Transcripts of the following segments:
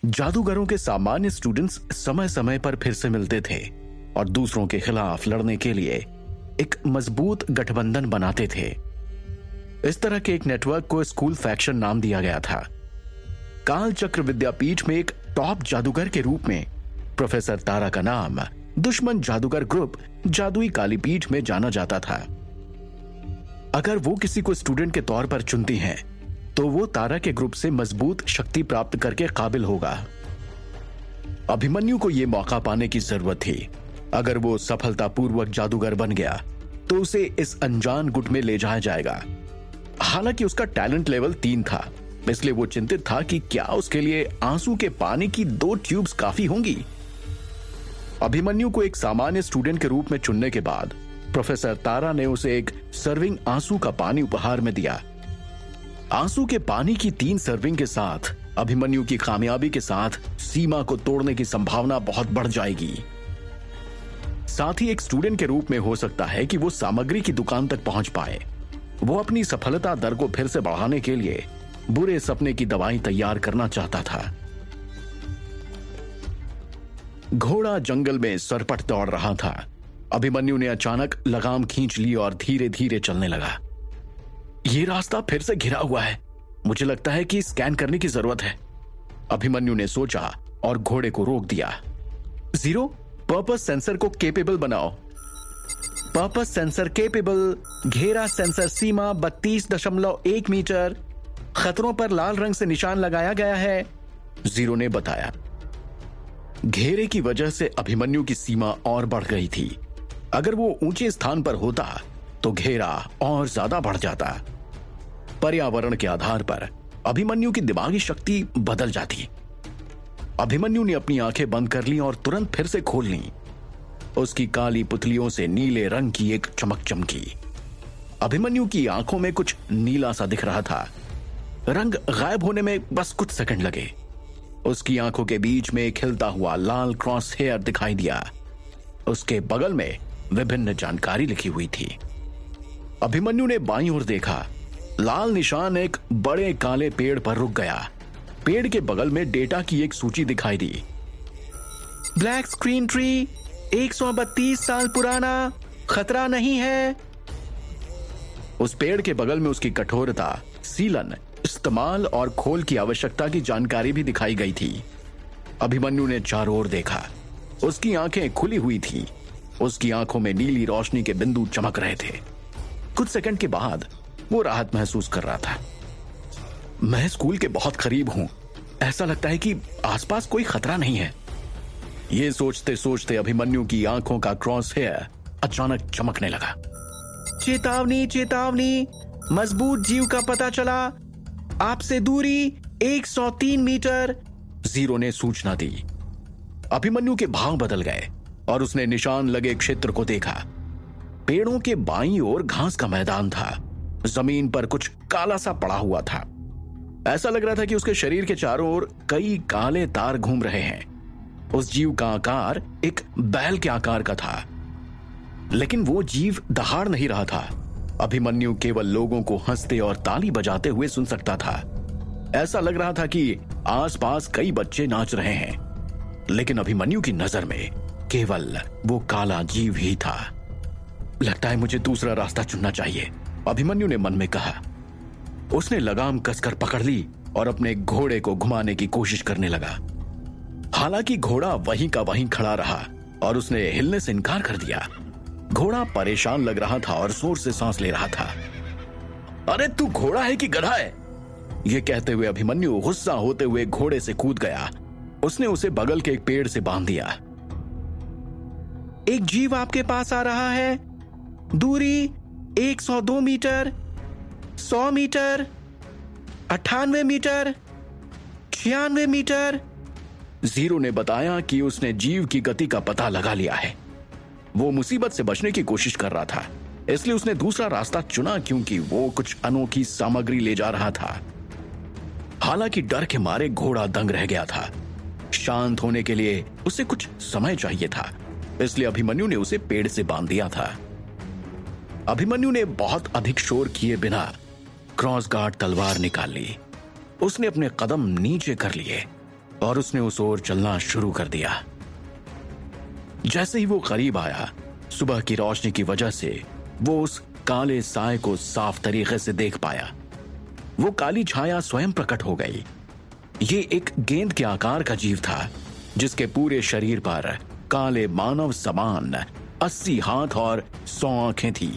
जादूगरों के सामान्य स्टूडेंट्स समय समय पर फिर से मिलते थे और दूसरों के खिलाफ लड़ने के लिए एक मजबूत गठबंधन बनाते थे। इस तरह के एक नेटवर्क को स्कूल फैक्शन नाम दिया गया था। काल चक्र विद्यापीठ में एक टॉप जादूगर के रूप में प्रोफेसर तारा का नाम दुश्मन जादूगर ग्रुप जादुई कालीपीठ में जाना जाता था। अगर वो किसी को स्टूडेंट के तौर पर चुनती हैं, तो वो तारा के ग्रुप से मजबूत शक्ति प्राप्त करके काबिल होगा। अभिमन्यु को यह मौका पाने की जरूरत थी। अगर वो सफलतापूर्वक जादूगर बन गया तो उसे इस अनजान गुट में ले जाया जाएगा। हालांकि उसका टैलेंट लेवल 3 था, इसलिए वो चिंतित था कि क्या उसके लिए आंसू के पानी की 2 ट्यूब्स काफी होंगी। अभिमन्यु को एक सामान्य स्टूडेंट के रूप में चुनने के बाद प्रोफेसर तारा ने उसे एक सर्विंग आंसू का पानी उपहार में दिया। आंसू के पानी की 3 सर्विंग के साथ अभिमन्यु की कामयाबी के साथ सीमा को तोड़ने की संभावना बहुत बढ़ जाएगी। साथ ही एक स्टूडेंट के रूप में हो सकता है कि वो सामग्री की दुकान तक पहुंच पाए। वो अपनी सफलता दर को फिर से बढ़ाने के लिए बुरे सपने की दवाई तैयार करना चाहता था। घोड़ा जंगल में सरपट दौड़ रहा था। अभिमन्यु ने अचानक लगाम खींच ली और धीरे धीरे चलने लगा। ये रास्ता फिर से घिरा हुआ है, मुझे लगता है कि स्कैन करने की जरूरत है, अभिमन्यु ने सोचा और घोड़े को रोक दिया। 0 पर्पस सेंसर को केपेबल बनाओ। Purpose sensor capable. घेरा सेंसर सीमा 32.1 मीटर। खतरों पर लाल रंग से निशान लगाया गया है, 0 ने बताया। घेरे की वजह से अभिमन्यु की सीमा और बढ़ गई थी। अगर वो ऊंचे स्थान पर होता तो घेरा और ज्यादा बढ़ जाता। पर्यावरण के आधार पर अभिमन्यु की दिमागी शक्ति बदल जाती। अभिमन्यु ने अपनी आंखें बंद कर ली और तुरंत फिर से खोल ली। उसकी काली पुतलियों से नीले रंग की एक चमक चमकी। अभिमन्यु की आंखों में कुछ नीला सा दिख रहा था। रंग गायब होने में बस कुछ सेकंड लगे। उसकी आंखों के बीच में खिलता हुआ लाल क्रॉस हेयर दिखाई दिया। उसके बगल में विभिन्न जानकारी लिखी हुई थी। अभिमन्यु ने बाईं ओर देखा। लाल निशान एक बड़े काले पेड़ पर रुक गया। पेड़ के बगल में डेटा की एक सूची दिखाई दी। ब्लैक स्क्रीन ट्री, 132 साल पुराना, खतरा नहीं है। उस पेड़ के बगल में उसकी कठोरता, सीलन, इस्तेमाल और खोल की आवश्यकता की जानकारी भी दिखाई गई थी। अभिमन्यु ने चारों ओर देखा। उसकी आंखें खुली हुई थी। उसकी आंखों में नीली रोशनी के बिंदु चमक रहे थे। कुछ सेकंड के बाद वो राहत महसूस कर रहा था। मैं स्कूल के बहुत करीब हूं, ऐसा लगता है कि आसपास कोई खतरा नहीं है। ये सोचते सोचते अभिमन्यु की आंखों का क्रॉस हेयर अचानक चमकने लगा। चेतावनी, चेतावनी, मजबूत जीव का पता चला, आपसे दूरी 103 मीटर, 0 ने सूचना दी। अभिमन्यु के भाव बदल गए और उसने निशान लगे क्षेत्र को देखा। पेड़ों के बाईं ओर घास का मैदान था। जमीन पर कुछ काला सा पड़ा हुआ था। ऐसा लग रहा था कि उसके शरीर के चारों ओर कई काले तार घूम रहे हैं। उस जीव का आकार एक बैल के आकार का था, लेकिन वो जीव दहाड़ नहीं रहा था। अभिमन्यु केवल लोगों को हंसते और ताली बजाते हुए सुन सकता था। ऐसा लग रहा था कि आसपास कई बच्चे नाच रहे हैं, लेकिन अभिमन्यु की नजर में केवल वो काला जीव ही था। लगता है मुझे दूसरा रास्ता चुनना चाहिए, अभिमन्यु ने मन में कहा। उसने लगाम कसकर पकड़ ली और अपने घोड़े को घुमाने की कोशिश करने लगा। हालांकि घोड़ा वहीं का वहीं खड़ा रहा और उसने हिलने से इनकार कर दिया। घोड़ा परेशान लग रहा था और जोर से सांस ले रहा था। अरे तू घोड़ा है कि गधा है? यह कहते हुए अभिमन्यु गुस्सा होते हुए घोड़े से कूद गया। उसने उसे बगल के एक पेड़ से बांध दिया। एक जीव आपके पास आ रहा है। दूरी 102 मीटर, 100 मीटर, 98 मीटर, 96 मीटर, 0 ने बताया कि उसने जीव की गति का पता लगा लिया है। वो मुसीबत से बचने की कोशिश कर रहा था, इसलिए उसने दूसरा रास्ता चुना क्योंकि वो कुछ अनोखी सामग्री ले जा रहा था। हालांकि डर के मारे घोड़ा दंग रह गया था। शांत होने के लिए उसे कुछ समय चाहिए था, इसलिए अभिमन्यु ने उसे पेड़ से बांध दिया था। अभिमन्यु ने बहुत अधिक शोर किए बिना क्रॉस गार्ड तलवार निकाल ली। उसने अपने कदम नीचे कर लिए। और उसने उस ओर चलना शुरू कर दिया। जैसे ही वो करीब आया, सुबह की रोशनी की वजह से वो उस काले साए को साफ तरीके से देख पाया। वो काली छाया स्वयं प्रकट हो गई। ये एक गेंद के आकार का जीव था, जिसके पूरे शरीर पर काले मानव समान 80 हाथ और 100 आंखें थी।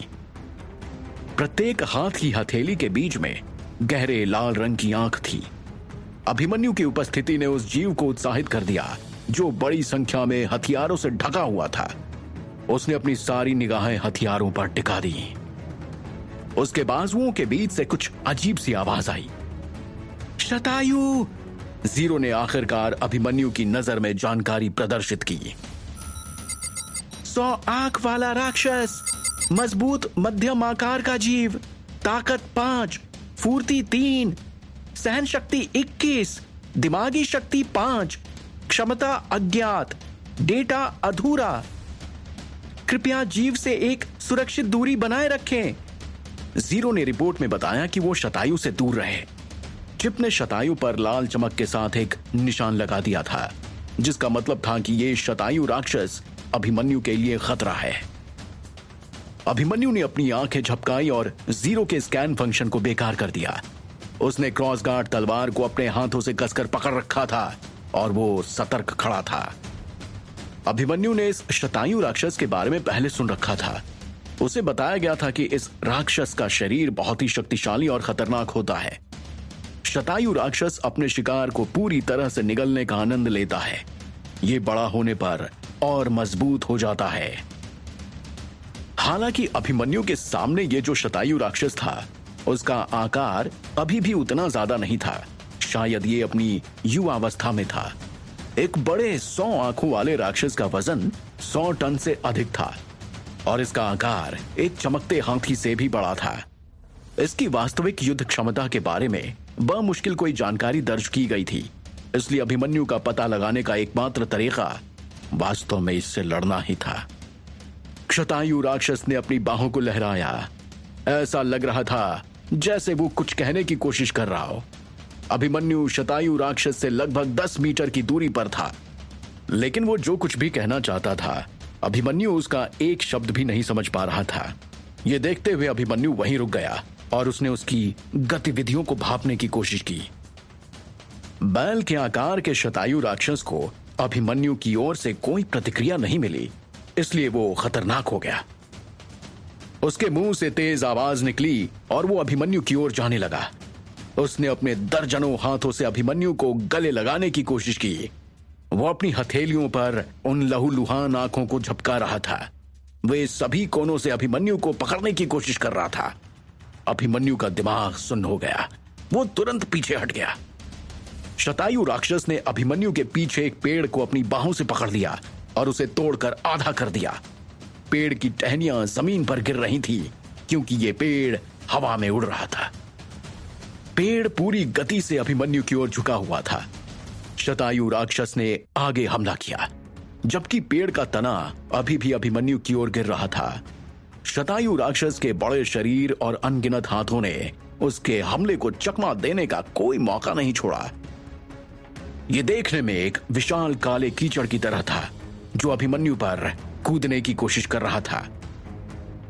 प्रत्येक हाथ की हथेली के बीच में गहरे लाल रंग की आंख थी। अभिमन्यु की उपस्थिति ने उस जीव को उत्साहित कर दिया, जो बड़ी संख्या में हथियारों से ढका हुआ था। उसने अपनी सारी निगाहें हथियारों पर टिका दी। उसके बाजुओं के बीच से कुछ अजीब सी आवाज आई, शतायु। जीरो ने आखिरकार अभिमन्यु की नजर में जानकारी प्रदर्शित की। 100 आंख वाला राक्षस, मजबूत मध्यम आकार का जीव, ताकत 5, फुर्ती 3, सहन शक्ति 21, दिमागी शक्ति 5, क्षमता अज्ञात, डेटा अधूरा। कृपया जीव से एक सुरक्षित दूरी बनाए रखें। जीरो ने रिपोर्ट में बताया कि वो शतायु से दूर रहे। चिप ने शतायु पर लाल चमक के साथ एक निशान लगा दिया था, जिसका मतलब था कि ये शतायु राक्षस अभिमन्यु के लिए खतरा है। अभिमन्यु ने अपनी आंखें झपकाई और जीरो के स्कैन फंक्शन को बेकार कर दिया। उसने क्रॉस गार्ड तलवार को अपने हाथों से कसकर पकड़ रखा था और वो सतर्क खड़ा था। अभिमन्यु ने इस शतायु राक्षस के बारे में पहले सुन रखा था। उसे बताया गया था कि इस राक्षस का शरीर बहुत ही शक्तिशाली और खतरनाक होता है। शतायु राक्षस अपने शिकार को पूरी तरह से निगलने का आनंद लेता है। ये बड़ा होने पर और मजबूत हो जाता है। हालांकि अभिमन्यु के सामने ये जो शतायु राक्षस था, उसका आकार अभी भी उतना ज्यादा नहीं था। शायद ये अपनी युवावस्था में था। एक बड़े 100 आंखों वाले राक्षस का वजन 100 टन से अधिक था और इसका आकार एक चमकते हाथी से भी बड़ा था। इसकी वास्तविक युद्ध क्षमता के बारे में बमुश्किल कोई जानकारी दर्ज की गई थी, इसलिए अभिमन्यु का पता लगाने का एकमात्र तरीका वास्तव में इससे लड़ना ही था। शतायु राक्षस ने अपनी बाहों को लहराया। ऐसा लग रहा था जैसे वो कुछ कहने की कोशिश कर रहा हो। अभिमन्यु शतायु राक्षस से लगभग 10 मीटर की दूरी पर था, लेकिन वो जो कुछ भी कहना चाहता था, अभिमन्यु उसका एक शब्द भी नहीं समझ पा रहा था। ये देखते हुए अभिमन्यु वहीं रुक गया और उसने उसकी गतिविधियों को भांपने की कोशिश की। बैल के आकार के शतायु राक्षस को अभिमन्यु की ओर से कोई प्रतिक्रिया नहीं मिली, इसलिए वो खतरनाक हो गया। उसके मुंह से तेज आवाज निकली और वो अभिमन्यु की ओर जाने लगा। उसने अपने दर्जनों हाथों से अभिमन्यु को गले लगाने की कोशिश की। वो अपनी हथेलियों पर उन लहूलुहान आंखों को झपका रहा था। वे सभी कोनों से अभिमन्यु को पकड़ने की कोशिश कर रहा था। अभिमन्यु का दिमाग सुन्न हो गया। वो तुरंत पीछे हट गया। शतायु राक्षस ने अभिमन्यु के पीछे एक पेड़ को अपनी बाहों से पकड़ लिया और उसे तोड़कर आधा कर दिया। पेड़ की टहनियां जमीन पर गिर रही थी, क्योंकि ये पेड़ हवा में उड़ रहा था। पेड़ पूरी गति से अभिमन्यु की ओर झुका हुआ था। शतायु राक्षस ने आगे हमला किया, जबकि पेड़ का तना अभी भी अभिमन्यु की ओर गिर रहा था। शतायु राक्षस के बड़े शरीर और अनगिनत हाथों ने उसके हमले को चकमा देने का कोई मौका नहीं छोड़ा। यह देखने में एक विशाल काले कीचड़ की तरह था, जो अभिमन्यु पर कूदने की कोशिश कर रहा था।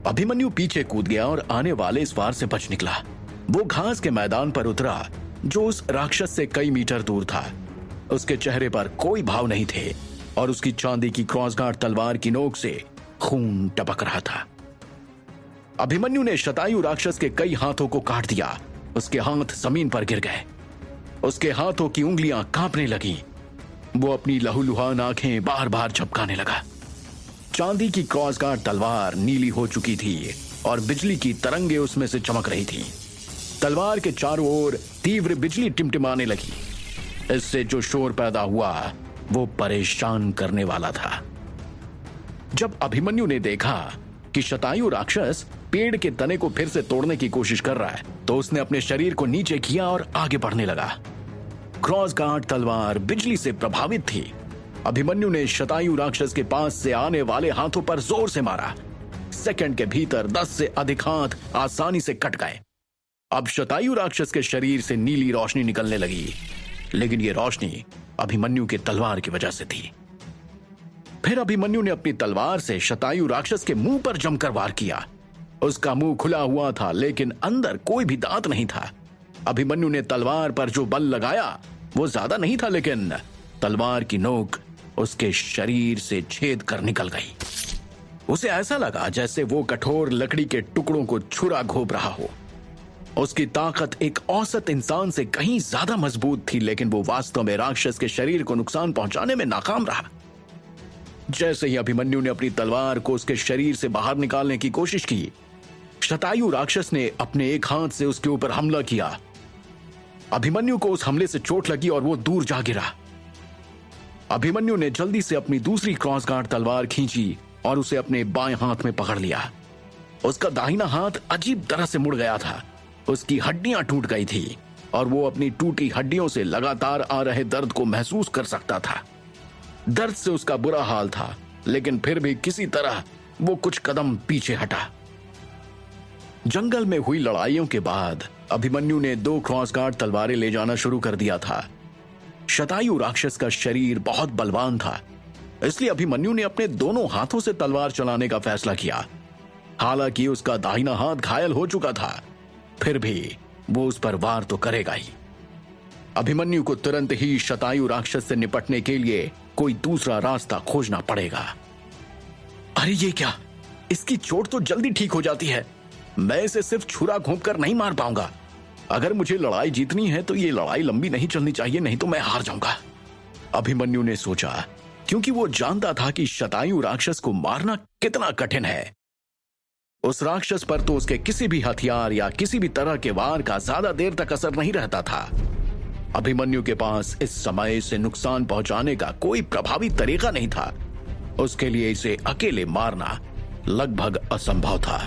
अभिमन्यु पीछे कूद गया और आने वाले इस वार से बच निकला। वो घास के मैदान पर उतरा, जो उस राक्षस से कई मीटर दूर था। उसके चेहरे पर कोई भाव नहीं थे और उसकी चांदी की क्रॉसगार्ड तलवार की नोक से खून टपक रहा था। अभिमन्यु ने शतायु राक्षस के कई हाथों को काट दिया। उसके हाथ जमीन पर गिर गए। उसके हाथों की उंगलियां कांपने लगी। वो अपनी लहूलुहान आंखें बार बार झपकाने लगा। चांदी की क्रॉसगार्ड तलवार नीली हो चुकी थी और बिजली की तरंगे उसमें से चमक रही थी। तलवार के चारों ओर तीव्र बिजली टिमटिमाने लगी। इससे जो शोर पैदा हुआ वो परेशान करने वाला था। जब अभिमन्यु ने देखा कि शतायु राक्षस पेड़ के तने को फिर से तोड़ने की कोशिश कर रहा है, तो उसने अपने शरीर को नीचे किया और आगे बढ़ने लगा। क्रॉसगार्ड तलवार बिजली से प्रभावित थी। अभिमन्यु ने शतायु राक्षस के पास से आने वाले हाथों पर जोर से मारा। सेकंड के भीतर 10 से अधिक हाथ आसानी से कट गए। अब शतायु राक्षस के शरीर से नीली रोशनी निकलने लगी, लेकिन यह रोशनी अभिमन्यु के तलवार की वजह से थी। फिर अभिमन्यु ने अपनी तलवार से शतायु राक्षस के मुंह पर जमकर वार किया। उसका मुंह खुला हुआ था लेकिन अंदर कोई भी दांत नहीं था। अभिमन्यु ने तलवार पर जो बल लगाया वो ज्यादा नहीं था, लेकिन तलवार की नोक उसके शरीर से छेद कर निकल गई। उसे ऐसा लगा जैसे वो कठोर लकड़ी के टुकड़ों को छुरा घोंप रहा हो। उसकी ताकत एक औसत इंसान से कहीं ज्यादा मजबूत थी, लेकिन वो वास्तव में राक्षस के शरीर को नुकसान पहुंचाने में नाकाम रहा। जैसे ही अभिमन्यु ने अपनी तलवार को उसके शरीर से बाहर निकालने की कोशिश की, शतायु राक्षस ने अपने एक हाथ से उसके ऊपर हमला किया। अभिमन्यु को उस हमले से चोट लगी और वो दूर जा गिरा। अभिमन्यु ने जल्दी से अपनी दूसरी क्रॉसगार्ड तलवार खींची और उसे अपने बाएं हाथ में पकड़ लिया। उसका दाहिना हाथ अजीब तरह से मुड़ गया था। उसकी हड्डियां टूट गई थी और वो अपनी टूटी हड्डियों से लगातार आ रहे दर्द को महसूस कर सकता था। दर्द से उसका बुरा हाल था, लेकिन फिर भी किसी तरह वो कुछ कदम पीछे हटा। जंगल में हुई लड़ाइयों के बाद अभिमन्यु ने 2 क्रॉसगार्ड तलवारें ले जाना शुरू कर दिया था। शतायु राक्षस का शरीर बहुत बलवान था, इसलिए अभिमन्यु ने अपने दोनों हाथों से तलवार चलाने का फैसला किया। हालांकि उसका दाहिना हाथ घायल हो चुका था, फिर भी वो उस पर वार तो करेगा ही। अभिमन्यु को तुरंत ही शतायु राक्षस से निपटने के लिए कोई दूसरा रास्ता खोजना पड़ेगा। अरे ये क्या, इसकी चोट तो जल्दी ठीक हो जाती है। मैं इसे सिर्फ छुरा घोंपकर नहीं मार पाऊंगा। अगर मुझे लड़ाई जीतनी है तो ये लड़ाई लंबी नहीं चलनी चाहिए, नहीं तो मैं हार जाऊंगा। अभिमन्यु ने सोचा, क्योंकि वो जानता था कि शतायु राक्षस को मारना कितना कठिन है। उस राक्षस पर तो उसके किसी भी हथियार या किसी भी तरह के वार का ज्यादा देर तक असर नहीं रहता था। अभिमन्यु के पास इस समय इसे नुकसान पहुंचाने का कोई प्रभावी तरीका नहीं था। उसके लिए इसे अकेले मारना लगभग असंभव था।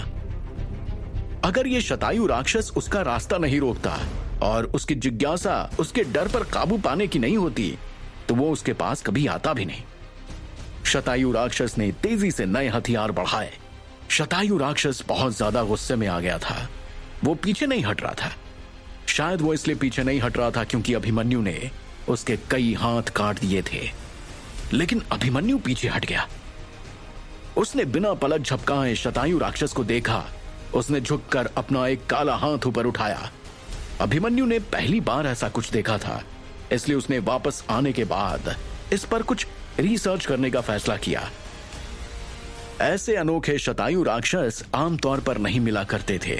अगर ये शतायु राक्षस उसका रास्ता नहीं रोकता और उसकी जिज्ञासा उसके डर पर काबू पाने की नहीं होती, तो वो उसके पास कभी आता भी नहीं। शतायु राक्षस ने तेजी से नए हथियार बढ़ाए। शतायु राक्षस बहुत ज्यादा गुस्से में आ गया था। वो पीछे नहीं हट रहा था। शायद वो इसलिए पीछे नहीं हट रहा था क्योंकि अभिमन्यु ने उसके कई हाथ काट दिए थे, लेकिन अभिमन्यु पीछे हट गया। उसने बिना पलक झपकाए शतायु राक्षस को देखा। उसने झुककर अपना एक काला हाथ ऊपर उठाया। अभिमन्यु ने पहली बार ऐसा कुछ देखा था, इसलिए उसने वापस आने के बाद इस पर कुछ रिसर्च करने का फैसला किया। ऐसे अनोखे शतायु राक्षस आमतौर पर नहीं मिला करते थे।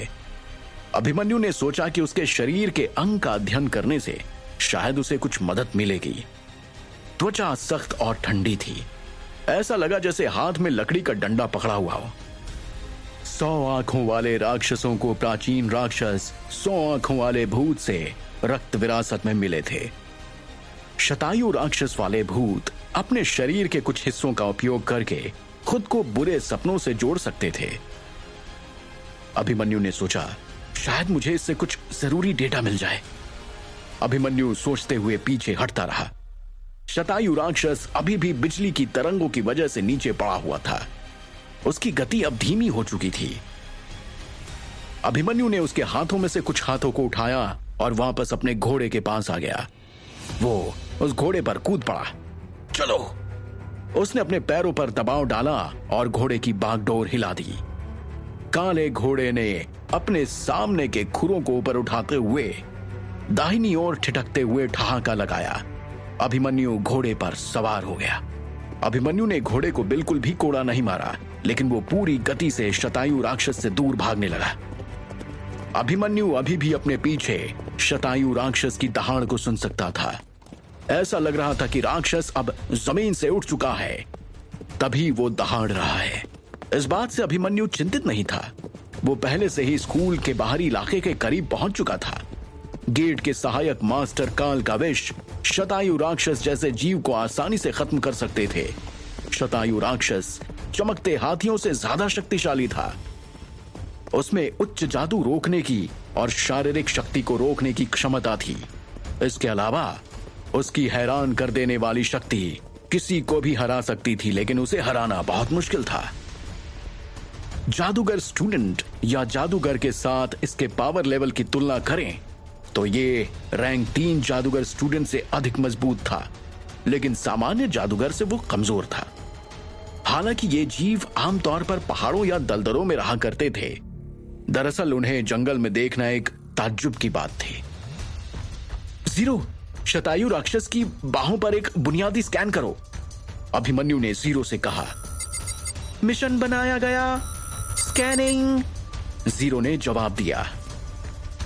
अभिमन्यु ने सोचा कि उसके शरीर के अंग का अध्ययन करने से शायद उसे कुछ मदद मिलेगी। त्वचा सख्त और ठंडी थी। ऐसा लगा जैसे हाथ में लकड़ी का डंडा पकड़ा हुआ हो। 100 आंखों वाले राक्षसों को प्राचीन राक्षस 100 आंखों वाले भूत से रक्त विरासत में मिले थे। शतायु राक्षस वाले भूत अपने शरीर के कुछ हिस्सों का उपयोग करके खुद को बुरे सपनों से जोड़ सकते थे। अभिमन्यु ने सोचा, शायद मुझे इससे कुछ जरूरी डेटा मिल जाए। अभिमन्यु सोचते हुए पीछे हटता रहा। शतायु राक्षस अभी भी बिजली की तरंगों की वजह से नीचे पड़ा हुआ था। उसकी गति अब धीमी हो चुकी थी। अभिमन्यु ने उसके हाथों में से कुछ हाथों को उठाया और वापस अपने घोड़े के पास आ गया। वो उस घोड़े पर कूद पड़ा। चलो, उसने अपने पैरों पर दबाव डाला और घोड़े की बागडोर हिला दी। काले घोड़े ने अपने सामने के खुरों को ऊपर उठाते हुए दाहिनी ओर ठिठकते हुए ठहाका लगाया। अभिमन्यु घोड़े पर सवार हो गया। अभिमन्यु ने घोड़े को बिल्कुल भी कोड़ा नहीं मारा, लेकिन वो पूरी गति से शतायु राक्षस से दूर भागने लगा। अभिमन्यु अभी भी अपने पीछे शतायु राक्षस की दहाड़ को सुन सकता था। ऐसा लग रहा था कि राक्षस अब जमीन से उठ चुका है, तभी वो दहाड़ रहा है। इस बात से अभिमन्यु चिंतित नहीं था। वो पहले से ही स्कूल के बाहरी इलाके के करीब पहुंच चुका था। गेट के सहायक मास्टर काल का विष शतायु राक्षस जैसे जीव को आसानी से खत्म कर सकते थे। शतायु राक्षस चमकते हाथियों से ज्यादा शक्तिशाली था। उसमें उच्च जादू रोकने की और शारीरिक शक्ति को रोकने की क्षमता थी। इसके अलावा उसकी हैरान कर देने वाली शक्ति किसी को भी हरा सकती थी, लेकिन उसे हराना बहुत मुश्किल था। जादूगर स्टूडेंट या जादूगर के साथ इसके पावर लेवल की तुलना करें तो ये रैंक 3 जादूगर स्टूडेंट से अधिक मजबूत था। लेकिन सामान्य जादूगर से वो कमजोर था। हालांकि ये जीव आमतौर पर पहाड़ों या दलदलों में रहा करते थे, दरअसल उन्हें जंगल में देखना एक ताज्जुब की बात थी। जीरो, शतायु राक्षस की बाहों पर एक बुनियादी स्कैन करो, अभिमन्यु ने जीरो से कहा। मिशन बनाया गया, स्कैनिंग, जीरो ने जवाब दिया।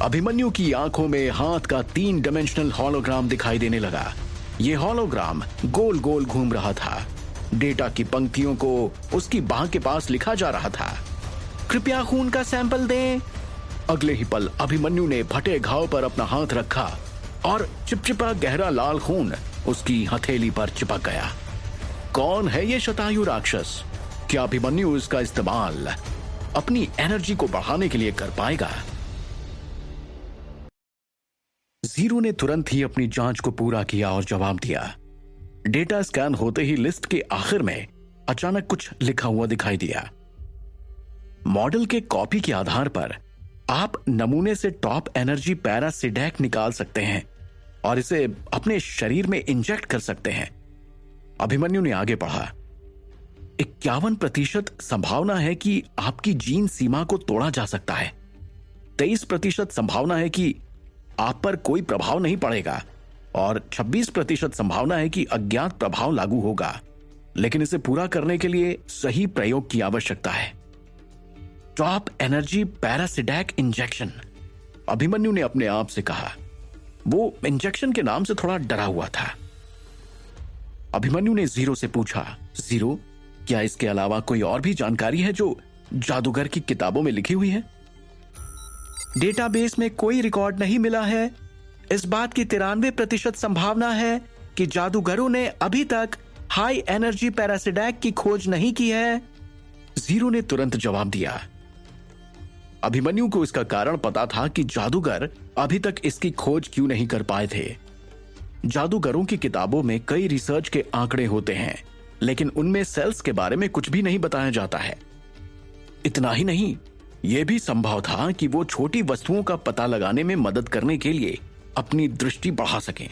अभिमन्यु की आंखों में हाथ का 3 डायमेंशनल हॉलोग्राम दिखाई देने लगा। यह हॉलोग्राम गोल गोल घूम रहा था। डेटा की पंक्तियों को उसकी बाह के पास लिखा जा रहा था। कृपया खून का सैंपल दें। अगले ही पल अभिमन्यु ने फटे घाव पर अपना हाथ रखा और चिपचिपा गहरा लाल खून उसकी हथेली पर चिपक गया। कौन है ये शतायु राक्षस? क्या अभिमन्यु इसका इस्तेमाल अपनी एनर्जी को बढ़ाने के लिए कर पाएगा? जीरो ने तुरंत ही अपनी जांच को पूरा किया और जवाब दिया। डेटा स्कैन होते ही लिस्ट के आखिर में अचानक कुछ लिखा हुआ दिखाई दिया। मॉडल के कॉपी के आधार पर आप नमूने से टॉप एनर्जी पैरासिडैक निकाल सकते हैं और इसे अपने शरीर में इंजेक्ट कर सकते हैं। अभिमन्यु ने आगे पढ़ा। 51% संभावना है कि आपकी जीन सीमा को तोड़ा जा सकता है। 23% संभावना है कि आप पर कोई प्रभाव नहीं पड़ेगा और 26% संभावना है कि अज्ञात प्रभाव लागू होगा, लेकिन इसे पूरा करने के लिए सही प्रयोग की आवश्यकता है। टॉप एनर्जी पैरासिडैक इंजेक्शन, अभिमन्यु ने अपने आप से कहा। वो इंजेक्शन के नाम से थोड़ा डरा हुआ था। अभिमन्यु ने जीरो से पूछा, जीरो, क्या इसके अलावा कोई और भी जानकारी है जो जादूगर की किताबों में लिखी हुई है? डेटाबेस में कोई रिकॉर्ड नहीं मिला है। इस बात की 93% संभावना है कि जादूगरों ने अभी तक हाई एनर्जी पैरासिडैक की खोज नहीं की है, जीरो ने तुरंत जवाब दिया। अभिमन्यु को इसका कारण पता था कि जादूगर अभी तक इसकी खोज क्यों नहीं कर पाए थे। जादूगरों की किताबों में कई रिसर्च के आंकड़े होते हैं, लेकिन उनमें सेल्स के बारे में कुछ भी नहीं बताया जाता है। इतना ही नहीं, यह भी संभव था कि वो छोटी वस्तुओं का पता लगाने में मदद करने के लिए अपनी दृष्टि बढ़ा सकें,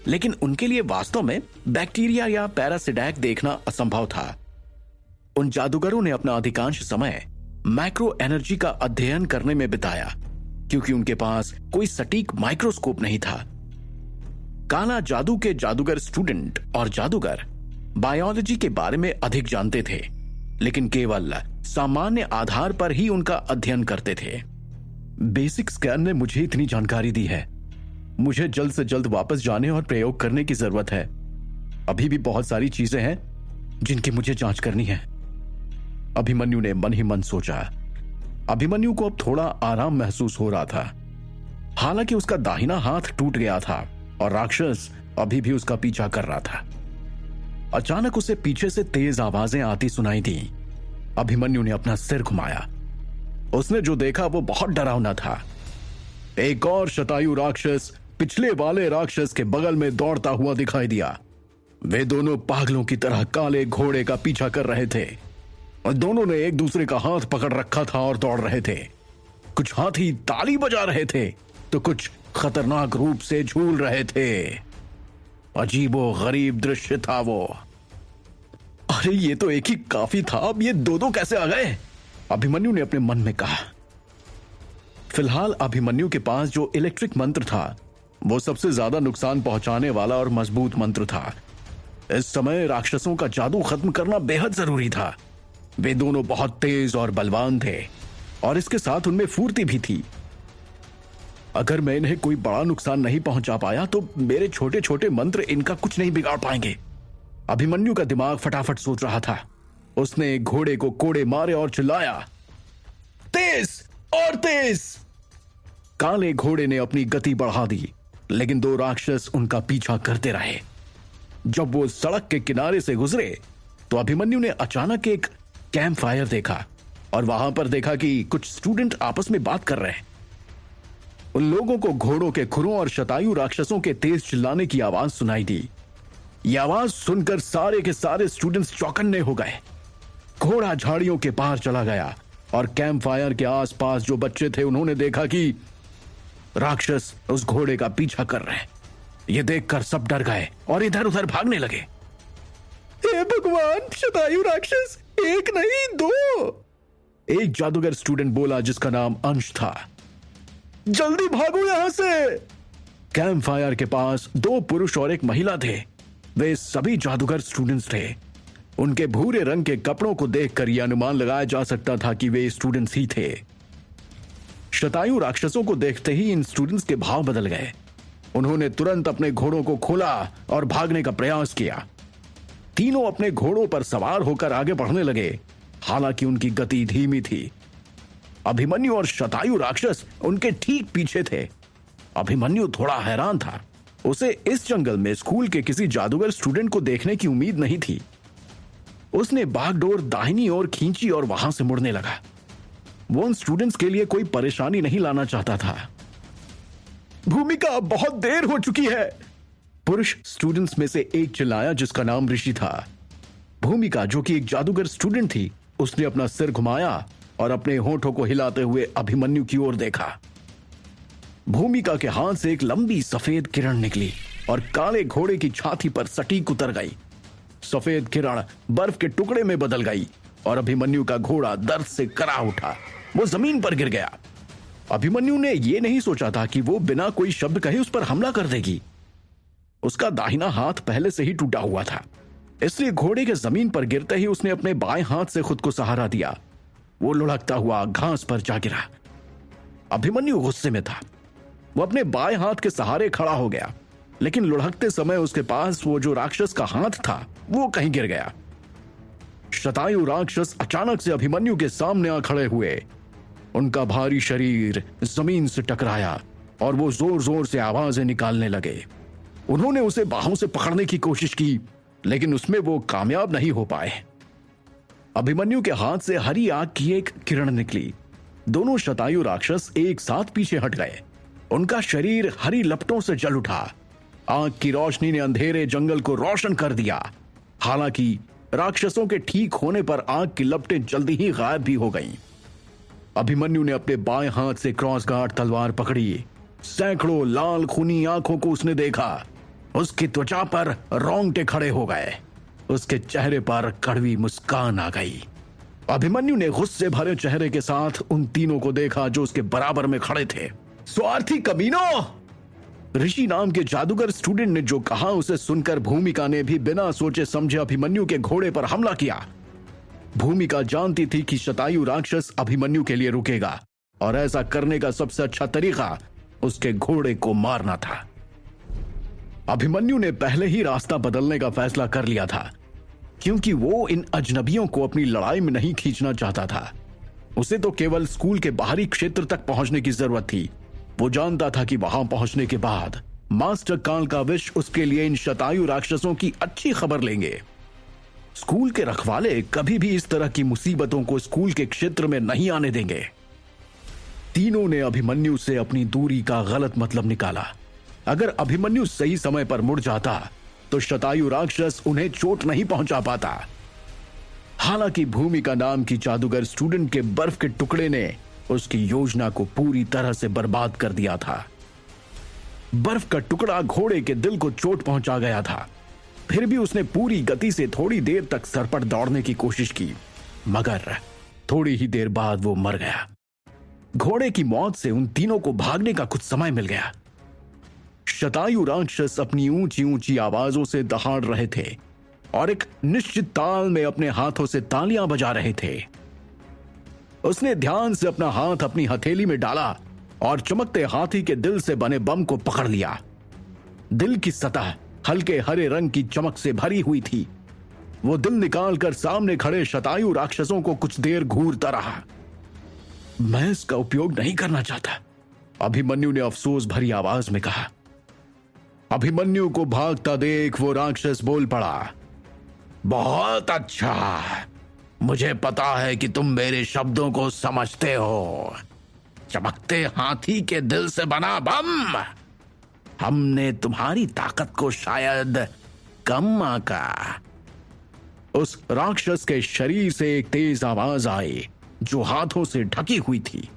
लेकिन उनके लिए वास्तव में बैक्टीरिया या पैरासिडैक देखना असंभव था। उन जादूगरों ने अपना अधिकांश समय मैक्रो एनर्जी का अध्ययन करने में बिताया, क्योंकि उनके पास कोई सटीक माइक्रोस्कोप नहीं था। काला जादू के जादूगर स्टूडेंट और जादूगर बायोलॉजी के बारे में अधिक जानते थे, लेकिन केवल सामान्य आधार पर ही उनका अध्ययन करते थे। बेसिक स्कैन ने मुझे इतनी जानकारी दी है। मुझे जल्द से जल्द वापस जाने और प्रयोग करने की जरूरत है। अभी भी बहुत सारी चीजें हैं जिनकी मुझे जांच करनी है, अभिमन्यु ने मन ही मन सोचा। अभिमन्यु को अब थोड़ा आराम महसूस हो रहा था। हालांकि उसका दाहिना हाथ टूट गया था और राक्षस अभी भी उसका पीछा कर रहा था। अचानक उसे पीछे से तेज आवाजें आती सुनाई दी। अभिमन्यु ने अपना सिर घुमाया। उसने जो देखा वो बहुत डरावना था। एक और शतायु राक्षस पिछले वाले राक्षस के बगल में दौड़ता हुआ दिखाई दिया। वे दोनों पागलों की तरह काले घोड़े का पीछा कर रहे थे और दोनों ने एक दूसरे का हाथ पकड़ रखा था और दौड़ रहे थे। कुछ हाथी ताली बजा रहे थे तो कुछ खतरनाक रूप से झूल रहे थे। अजीबो गरीब दृश्य था वो। अरे ये तो एक ही काफी था, अब ये दो कैसे आ गए? अभिमन्यु ने अपने मन में कहा। फिलहाल अभिमन्यु के पास जो इलेक्ट्रिक मंत्र था वो सबसे ज्यादा नुकसान पहुंचाने वाला और मजबूत मंत्र था। इस समय राक्षसों का जादू खत्म करना बेहद जरूरी था। वे दोनों बहुत तेज और बलवान थे और इसके साथ उनमें फुर्ती भी थी। अगर मैं इन्हें कोई बड़ा नुकसान नहीं पहुंचा पाया तो मेरे छोटे छोटे मंत्र इनका कुछ नहीं बिगाड़ पाएंगे। अभिमन्यु का दिमाग फटाफट सोच रहा था। उसने घोड़े को कोड़े मारे और चिल्लाया, तेज और तेज। काले घोड़े ने अपनी गति बढ़ा दी, लेकिन दो राक्षस उनका पीछा करते रहे। जब वो सड़क के किनारे से गुजरे तो अभिमन्यु ने अचानक एक कैंप फायर देखा और वहां पर देखा कि कुछ स्टूडेंट आपस में बात कर रहे हैं। उन लोगों को घोड़ों के खुरों और शतायु राक्षसों के तेज चिल्लाने की आवाज सुनाई दी। यह आवाज सुनकर सारे के सारे स्टूडेंट्स चौकन्ने हो गए। घोड़ा झाड़ियों के पार चला गया और कैंप फायर के आसपास जो बच्चे थे उन्होंने देखा कि राक्षस उस घोड़े का पीछा कर रहे हैं। ये देखकर सब डर गए और इधर उधर भागने लगे। हे भगवान, शतायु राक्षस, एक नहीं दो। एक जादूगर स्टूडेंट बोला जिसका नाम अंश था। जल्दी भागो यहां से। कैंप फायर के पास 2 पुरुष और एक महिला थे। वे सभी जादूगर स्टूडेंट्स थे। उनके भूरे रंग के कपड़ों को देखकर यह अनुमान लगाया जा सकता था कि वे स्टूडेंट्स ही थे। शतायु राक्षसों को देखते ही इन स्टूडेंट्स के भाव बदल गए। उन्होंने तुरंत अपने घोड़ों को खोला और भागने का प्रयास किया। तीनों अपने घोड़ों पर सवार होकर आगे बढ़ने लगे, हालांकि उनकी गति धीमी थी। अभिमन्यु और शतायु राक्षस उनके ठीक पीछे थे। अभिमन्यु थोड़ा हैरान था। उसे इस जंगल में स्कूल के किसी जादूगर स्टूडेंट को देखने की उम्मीद नहीं थी। उसने बागडोर दाहिनी ओर खींची और वहां से मुड़ने लगा। वो उन स्टूडेंट्स के लिए कोई परेशानी नहीं लाना चाहता था। भूमिका, बहुत देर हो चुकी है। पुरुष स्टूडेंट्स में से एक चिल्लाया जिसका नाम ऋषि था। भूमिका, जो कि एक जादूगर स्टूडेंट थी, उसने अपना सिर घुमाया और अपने होठों को हिलाते हुए अभिमन्यु की ओर देखा। भूमिका के हाथ से एक लंबी सफेद किरण निकली और काले घोड़े की छाती पर सटीक उतर गई। सफेद किरण बर्फ के टुकड़े में बदल गई और अभिमन्यु का घोड़ा दर्द से करा उठा। वो जमीन पर गिर गया। अभिमन्यु ने यह नहीं सोचा था कि वो बिना कोई शब्द कहे उस पर हमला कर देगी। उसका दाहिना हाथ पहले से ही टूटा हुआ था, इसलिए घोड़े के जमीन पर गिरते ही उसने अपने बाएं हाथ से खुद को सहारा दिया। वो लुढ़कता हुआ घास पर जा गिरा। अभिमन्यु गुस्से में था। वो अपने बाएं हाथ के सहारे खड़ा हो गया, लेकिन लुढ़कते समय उसके पास वो जो राक्षस का हाथ था वो कहीं गिर गया। शतायु राक्षस अचानक से अभिमन्यु के सामने आ खड़े हुए। उनका भारी शरीर जमीन से टकराया और वो जोर जोर से आवाजें निकालने लगे। उन्होंने उसे बाहों से पकड़ने की कोशिश की, लेकिन उसमें वो कामयाब नहीं हो पाए। अभिमन्यु के हाथ से हरी आग की एक किरण निकली। दोनों शतायु राक्षस एक साथ पीछे हट गए। उनका शरीर हरी लपटों से जल उठा। आग की रोशनी ने अंधेरे जंगल को रोशन कर दिया। हालांकि राक्षसों के ठीक होने पर आग की लपटें जल्दी ही गायब भी हो गईं। अभिमन्यु ने अपने बाएं हाथ से क्रॉस गार्ड तलवार पकड़ी। सैकड़ों लाल खूनी आंखों को उसने देखा। उसकी त्वचा पर रोंगटे खड़े हो गए। उसके चेहरे पर कड़वी मुस्कान आ गई। अभिमन्यु ने गुस्से भरे चेहरे के साथ उन तीनों को देखा जो उसके बराबर में खड़े थे। स्वार्थी कमीनों! ऋषि नाम के जादूगर स्टूडेंट ने जो कहा उसे सुनकर भूमिका ने भी बिना सोचे समझे अभिमन्यु के घोड़े पर हमला किया। भूमिका जानती थी कि शतायु राक्षस अभिमन्यु के लिए रुकेगा और ऐसा करने का सबसे अच्छा तरीका उसके घोड़े को मारना था। अभिमन्यु ने पहले ही रास्ता बदलने का फैसला कर लिया था, क्योंकि वो इन अजनबियों को अपनी लड़ाई में नहीं खींचना चाहता था। उसे तो केवल स्कूल के बाहरी क्षेत्र तक पहुंचने की जरूरत थी। वो जानता था कि वहां पहुंचने के बाद मास्टर काल का विश उसके लिए इन शतायु राक्षसों की अच्छी खबर लेंगे। स्कूल के रखवाले कभी भी इस तरह की मुसीबतों को स्कूल के क्षेत्र में नहीं आने देंगे। तीनों ने अभिमन्यु से अपनी दूरी का गलत मतलब निकाला। अगर अभिमन्यु सही समय पर मुड़ जाता तो शतायु राक्षस उन्हें चोट नहीं पहुंचा पाता। हालांकि भूमिका नाम की जादूगर स्टूडेंट के बर्फ के टुकड़े ने उसकी योजना को पूरी तरह से बर्बाद कर दिया था। बर्फ का टुकड़ा घोड़े के दिल को चोट पहुंचा गया था। फिर भी उसने पूरी गति से थोड़ी देर तक सर पर दौड़ने की कोशिश की, मगर थोड़ी ही देर बाद वो मर गया। घोड़े की मौत से उन तीनों को भागने का कुछ समय मिल गया। शतायु राक्षस अपनी ऊंची ऊंची आवाजों से दहाड़ रहे थे और एक निश्चित ताल में अपने हाथों से तालियां बजा रहे थे। उसने ध्यान से अपना हाथ अपनी हथेली में डाला और चमकते हाथी के दिल से बने बम को पकड़ लिया। दिल की सतह हल्के हरे रंग की चमक से भरी हुई थी। वो दिल निकालकर सामने खड़े शतायु राक्षसों को कुछ देर घूरता रहा। मैं इसका उपयोग नहीं करना चाहता, अभिमन्यु ने अफसोस भरी आवाज में कहा। अभिमन्यु को भागता देख वो राक्षस बोल पड़ा, बहुत अच्छा, मुझे पता है कि तुम मेरे शब्दों को समझते हो। चमकते हाथी के दिल से बना बम, हमने तुम्हारी ताकत को शायद कम आंका। उस राक्षस के शरीर से एक तेज आवाज आई जो हाथों से ढकी हुई थी।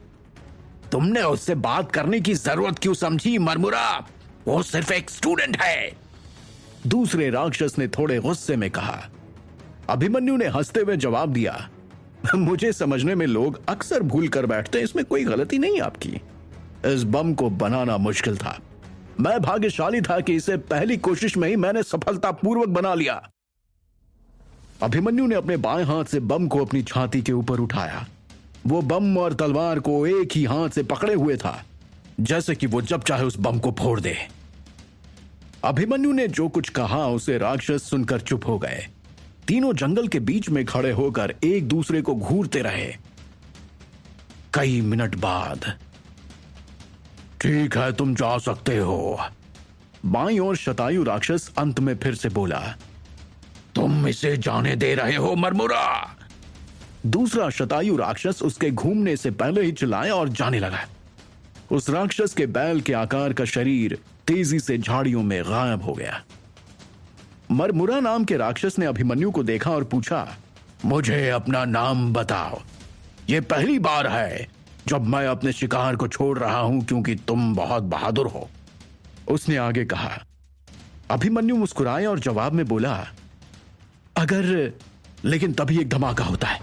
तुमने उससे बात करने की जरूरत क्यों समझी मरमुरा? वो सिर्फ एक स्टूडेंट है, दूसरे राक्षस ने थोड़े गुस्से में कहा। अभिमन्यु ने हंसते हुए जवाब दिया, मुझे समझने में लोग अक्सर भूल कर बैठते हैं, इसमें कोई गलती नहीं आपकी। इस बम को बनाना मुश्किल था, मैं भाग्यशाली था कि इसे पहली कोशिश में ही मैंने सफलतापूर्वक बना लिया। अभिमन्यु ने अपने बाएं हाथ से बम को अपनी छाती के ऊपर उठाया। वो बम और तलवार को एक ही हाथ से पकड़े हुए था, जैसे कि वो जब चाहे उस बम को फोड़ दे। अभिमन्यु ने जो कुछ कहा उसे राक्षस सुनकर चुप हो गए। तीनों जंगल के बीच में खड़े होकर एक दूसरे को घूरते रहे। कई मिनट बाद, ठीक है तुम जा सकते हो, बाईं ओर शतायु राक्षस अंत में फिर से बोला। तुम इसे जाने दे रहे हो मरमुरा? दूसरा शतायु राक्षस उसके घूमने से पहले ही चिल्लाया और जाने लगा। उस राक्षस के बैल के आकार का शरीर तेजी से झाड़ियों में गायब हो गया। मरमुरा नाम के राक्षस ने अभिमन्यु को देखा और पूछा, मुझे अपना नाम बताओ, यह पहली बार है जब मैं अपने शिकार को छोड़ रहा हूं क्योंकि तुम बहुत बहादुर हो। उसने आगे कहा। अभिमन्यु मुस्कुराया और जवाब में बोला, अगर, लेकिन तभी एक धमाका होता है।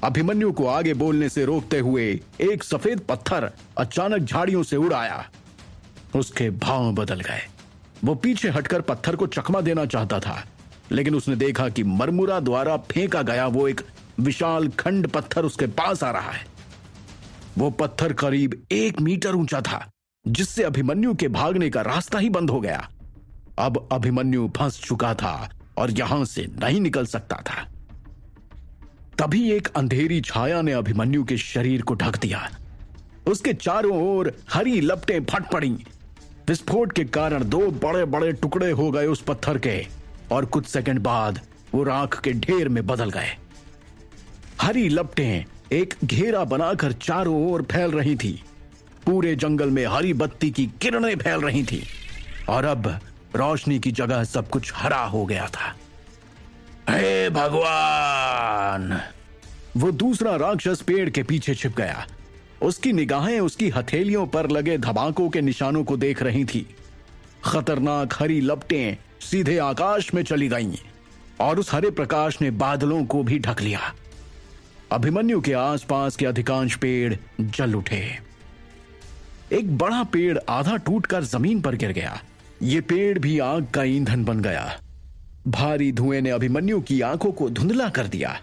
अभिमन्यु को आगे बोलने से रोकते हुए एक सफेद पत्थर अचानक झाड़ियों से उड़ आया। उसके भाव बदल गए। वो पीछे हटकर पत्थर को चकमा देना चाहता था, लेकिन उसने देखा कि मरमुरा द्वारा फेंका गया वो एक विशाल खंड पत्थर उसके पास आ रहा है। वो पत्थर करीब 1 मीटर ऊंचा था, जिससे अभिमन्यु के भागने का रास्ता ही बंद हो गया। अब अभिमन्यु फंस चुका था और यहां से नहीं निकल सकता था। तभी एक अंधेरी छाया ने अभिमन्यु के शरीर को ढक दिया। उसके चारों ओर हरी लपटें फट पड़ी। विस्फोट के कारण 2 बड़े बड़े टुकड़े हो गए उस पत्थर के, और कुछ सेकंड बाद वो राख के ढेर में बदल गए। हरी लपटें एक घेरा बनाकर चारों ओर फैल रही थी। पूरे जंगल में हरी बत्ती की किरणें फैल रही थी, और अब रोशनी की जगह सब कुछ हरा हो गया था। हे भगवान! वो दूसरा राक्षस पेड़ के पीछे छिप गया। उसकी निगाहें उसकी हथेलियों पर लगे धमाकों के निशानों को देख रही थी। खतरनाक हरी लपटें सीधे आकाश में चली गईं, और उस हरे प्रकाश ने बादलों को भी ढक लिया। अभिमन्यु के आसपास के अधिकांश पेड़ जल उठे। एक बड़ा पेड़ आधा टूटकर जमीन पर गिर गया। ये पेड़ भी आग का ईंधन बन गया। भारी धुएं ने अभिमन्यु की आंखों को धुंधला कर दिया।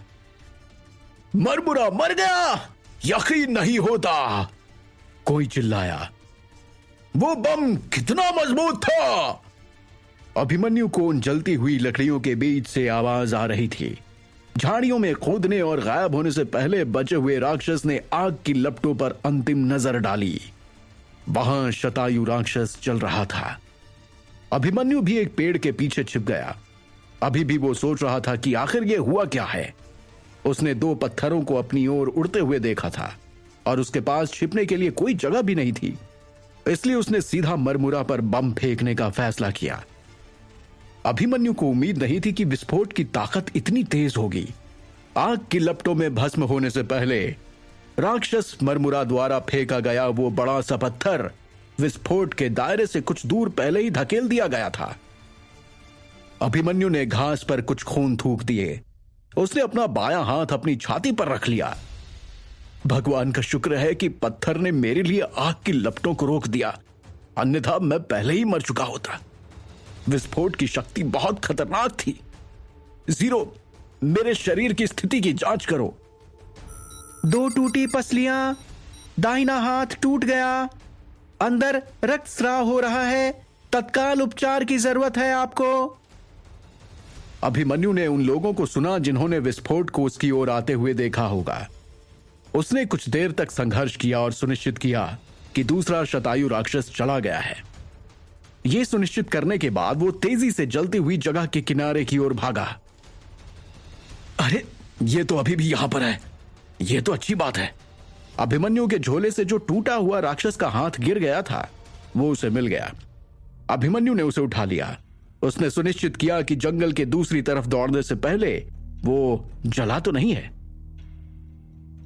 मरमुरा मर गया, यकीन नहीं होता, कोई चिल्लाया। वो बम कितना मजबूत था। अभिमन्यु को उन जलती हुई लकड़ियों के बीच से आवाज आ रही थी। झाड़ियों में कूदने और गायब होने से पहले बचे हुए राक्षस ने आग की लपटों पर अंतिम नजर डाली। वहां शतायु राक्षस चल रहा था। अभिमन्यु भी एक पेड़ के पीछे छिप गया। अभी भी वो सोच रहा था कि आखिर ये हुआ क्या है। उसने 2 पत्थरों को अपनी ओर उड़ते हुए देखा था, और उसके पास छिपने के लिए कोई जगह भी नहीं थी। इसलिए उसने सीधा मरमुरा पर बम फेंकने का फैसला किया। अभिमन्यु को उम्मीद नहीं थी कि विस्फोट की ताकत इतनी तेज होगी। आग की लपटों में भस्म होने से पहले राक्षस मरमुरा द्वारा फेंका गया वो बड़ा सा पत्थर विस्फोट के दायरे से कुछ दूर पहले ही धकेल दिया गया था। अभिमन्यु ने घास पर कुछ खून थूक दिए। उसने अपना बायां हाथ अपनी छाती पर रख लिया। भगवान का शुक्र है कि पत्थर ने मेरे लिए आग की लपटों को रोक दिया, अन्यथा मैं पहले ही मर चुका होता। विस्फोट की शक्ति बहुत खतरनाक थी। जीरो, मेरे शरीर की स्थिति की जांच करो। 2 टूटी पसलियां, दाहिना हाथ टूट गया, अंदर रक्तस्राव हो रहा है, तत्काल उपचार की जरूरत है आपको। अभिमन्यु ने उन लोगों को सुना जिन्होंने विस्फोट को उसकी ओर आते हुए देखा होगा। उसने कुछ देर तक संघर्ष किया और सुनिश्चित किया कि दूसरा शतायु राक्षस चला गया है। यह सुनिश्चित करने के बाद वो तेजी से जलती हुई जगह के किनारे की ओर भागा। अरे, ये तो अभी भी यहां पर है, यह तो अच्छी बात है। अभिमन्यु के झोले से जो टूटा हुआ राक्षस का हाथ गिर गया था वो उसे मिल गया। अभिमन्यु ने उसे उठा लिया। उसने सुनिश्चित किया कि जंगल के दूसरी तरफ दौड़ने से पहले वो जला तो नहीं है।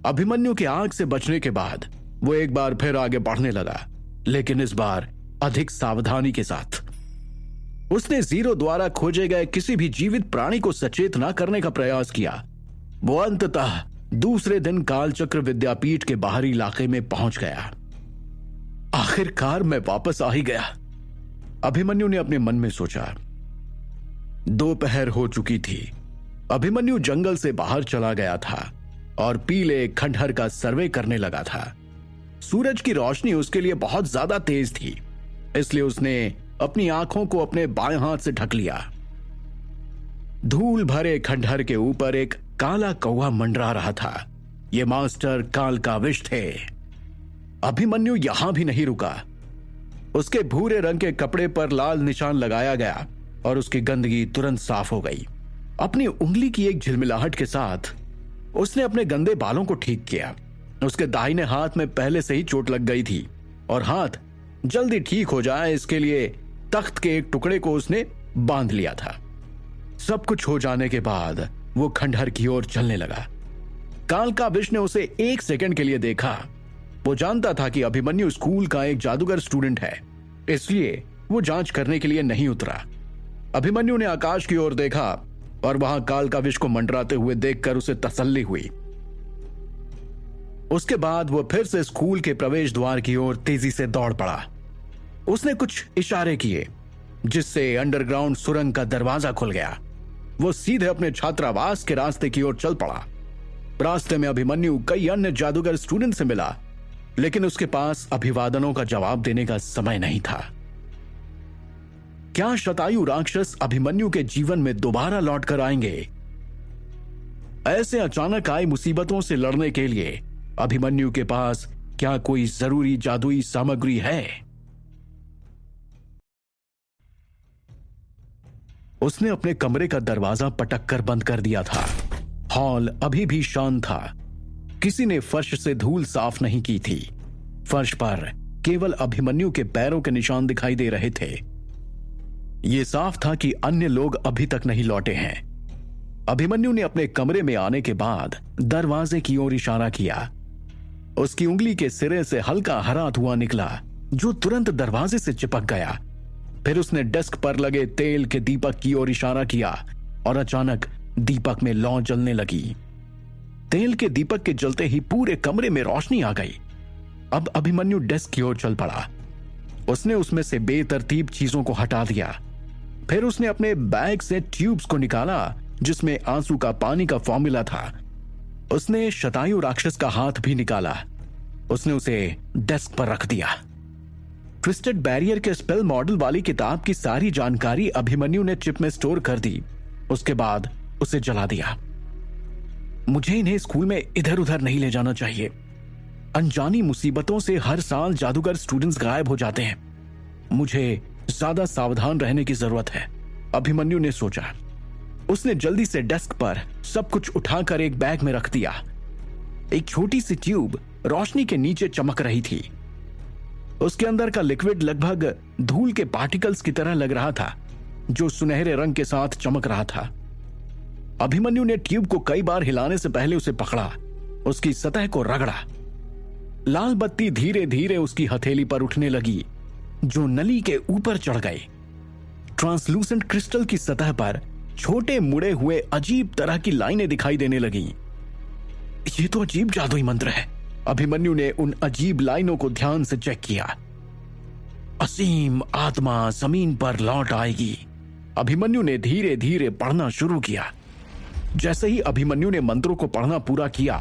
अभिमन्यु के आग से बचने के बाद वो एक बार फिर आगे बढ़ने लगा, लेकिन इस बार अधिक सावधानी के साथ। उसने जीरो द्वारा खोजे गए किसी भी जीवित प्राणी को सचेत न करने का प्रयास किया। वो अंततः दूसरे दिन कालचक्र विद्यापीठ के बाहरी इलाके में पहुंच गया। आखिरकार मैं वापस आ ही गया, अभिमन्यु ने अपने मन में सोचा। दोपहर हो चुकी थी। अभिमन्यु जंगल से बाहर चला गया था और पीले खंडहर का सर्वे करने लगा था। सूरज की रोशनी उसके लिए बहुत ज्यादा तेज थी, इसलिए उसने अपनी आंखों को अपने बाएं हाथ से ढक लिया। धूल भरे खंडहर के ऊपर एक काला कौवा मंडरा रहा था। ये मास्टर कालकाविश थे। अभिमन्यु यहां भी नहीं रुका। उसके भूरे रंग के कपड़े पर लाल निशान लगाया गया और उसकी गंदगी तुरंत साफ हो गई। अपनी उंगली की एक झिलमिलाहट के साथ उसने अपने गंदे बालों को ठीक किया। उसके दाहिने हाथ में पहले से ही चोट लग गई थी और हाथ जल्दी ठीक हो जाए इसके लिए तख्त के एक टुकड़े को उसने बांध लिया था। सब कुछ हो जाने के बाद वो खंडहर की ओर चलने लगा। कालकाविश ने उसे 1 सेकंड के लिए देखा। वो जानता था कि अभिमन्यु स्कूल का एक जादूगर स्टूडेंट है, इसलिए वो जांच करने के लिए नहीं उतरा। अभिमन्यु ने आकाश की ओर देखा और वहां कालकाविश को मंडराते हुए देखकर उसे तसल्ली हुई। उसके बाद वो फिर से स्कूल के प्रवेश द्वार की ओर तेजी से दौड़ पड़ा। उसने कुछ इशारे किए जिससे अंडरग्राउंड सुरंग का दरवाजा खुल गया। वो सीधे अपने छात्रावास के रास्ते की ओर चल पड़ा। रास्ते में अभिमन्यु कई अन्य जादूगर स्टूडेंट से मिला, लेकिन उसके पास अभिवादनों का जवाब देने का समय नहीं था। क्या शतायु राक्षस अभिमन्यु के जीवन में दोबारा लौट कर आएंगे? ऐसे अचानक आई मुसीबतों से लड़ने के लिए अभिमन्यु के पास क्या कोई जरूरी जादुई सामग्री है? उसने अपने कमरे का दरवाजा पटक कर बंद कर दिया था। हॉल अभी भी शांत था। किसी ने फर्श से धूल साफ नहीं की थी। फर्श पर केवल अभिमन्यु के पैरों के निशान दिखाई दे रहे थे। यह साफ था कि अन्य लोग अभी तक नहीं लौटे हैं। अभिमन्यु ने अपने कमरे में आने के बाद दरवाजे की ओर इशारा किया। उसकी उंगली के सिरे से हल्का हरा धुआं निकला जो तुरंत दरवाजे से चिपक गया। फिर उसने डेस्क पर लगे तेल के दीपक की ओर इशारा किया और अचानक दीपक में लौ जलने लगी। तेल के दीपक के जलते ही पूरे कमरे में रोशनी आ गई। अब अभिमन्यु डेस्क की ओर चल पड़ा। उसने उसमें से बेतरतीब चीजों को हटा दिया। फिर उसने अपने बैग से ट्यूब्स को निकाला जिसमें आंसू का पानी का फॉर्मूला था। उसने शतायु राक्षस का हाथ भी निकाला। उसने उसे डेस्क पर रख दिया। ट्विस्टेड बैरियर के स्पेल मॉडल वाली किताब की सारी जानकारी अभिमन्यु ने चिप में स्टोर कर दी। उसके बाद उसे जला दिया। मुझे इन्हें स्कूल में इधर उधर नहीं ले जाना चाहिए। अनजानी मुसीबतों से हर साल जादूगर स्टूडेंट्स गायब हो जाते हैं। मुझे ज्यादा सावधान रहने की जरूरत है, अभिमन्यु ने सोचा। उसने जल्दी से डेस्क पर सब कुछ उठाकर एक बैग में रख दिया। एक छोटी सी ट्यूब रोशनी के नीचे चमक रही थी। उसके अंदर का लिक्विड लगभग धूल के पार्टिकल्स की तरह लग रहा था जो सुनहरे रंग के साथ चमक रहा था। अभिमन्यु ने ट्यूब को कई बार हिलाने से पहले उसे पकड़ा, उसकी सतह को रगड़ा। लाल बत्ती धीरे धीरे उसकी हथेली पर उठने लगी जो नली के ऊपर चढ़ गई। ट्रांसलूसेंट क्रिस्टल की सतह पर छोटे मुड़े हुए अजीब तरह की लाइनें दिखाई देने लगीं। ये तो अजीब जादुई मंत्र है। अभिमन्यु ने उन अजीब लाइनों को ध्यान से चेक किया। असीम आत्मा जमीन पर लौट आएगी। अभिमन्यु ने धीरे धीरे पढ़ना शुरू किया। जैसे ही अभिमन्यु ने मंत्रों को पढ़ना पूरा किया,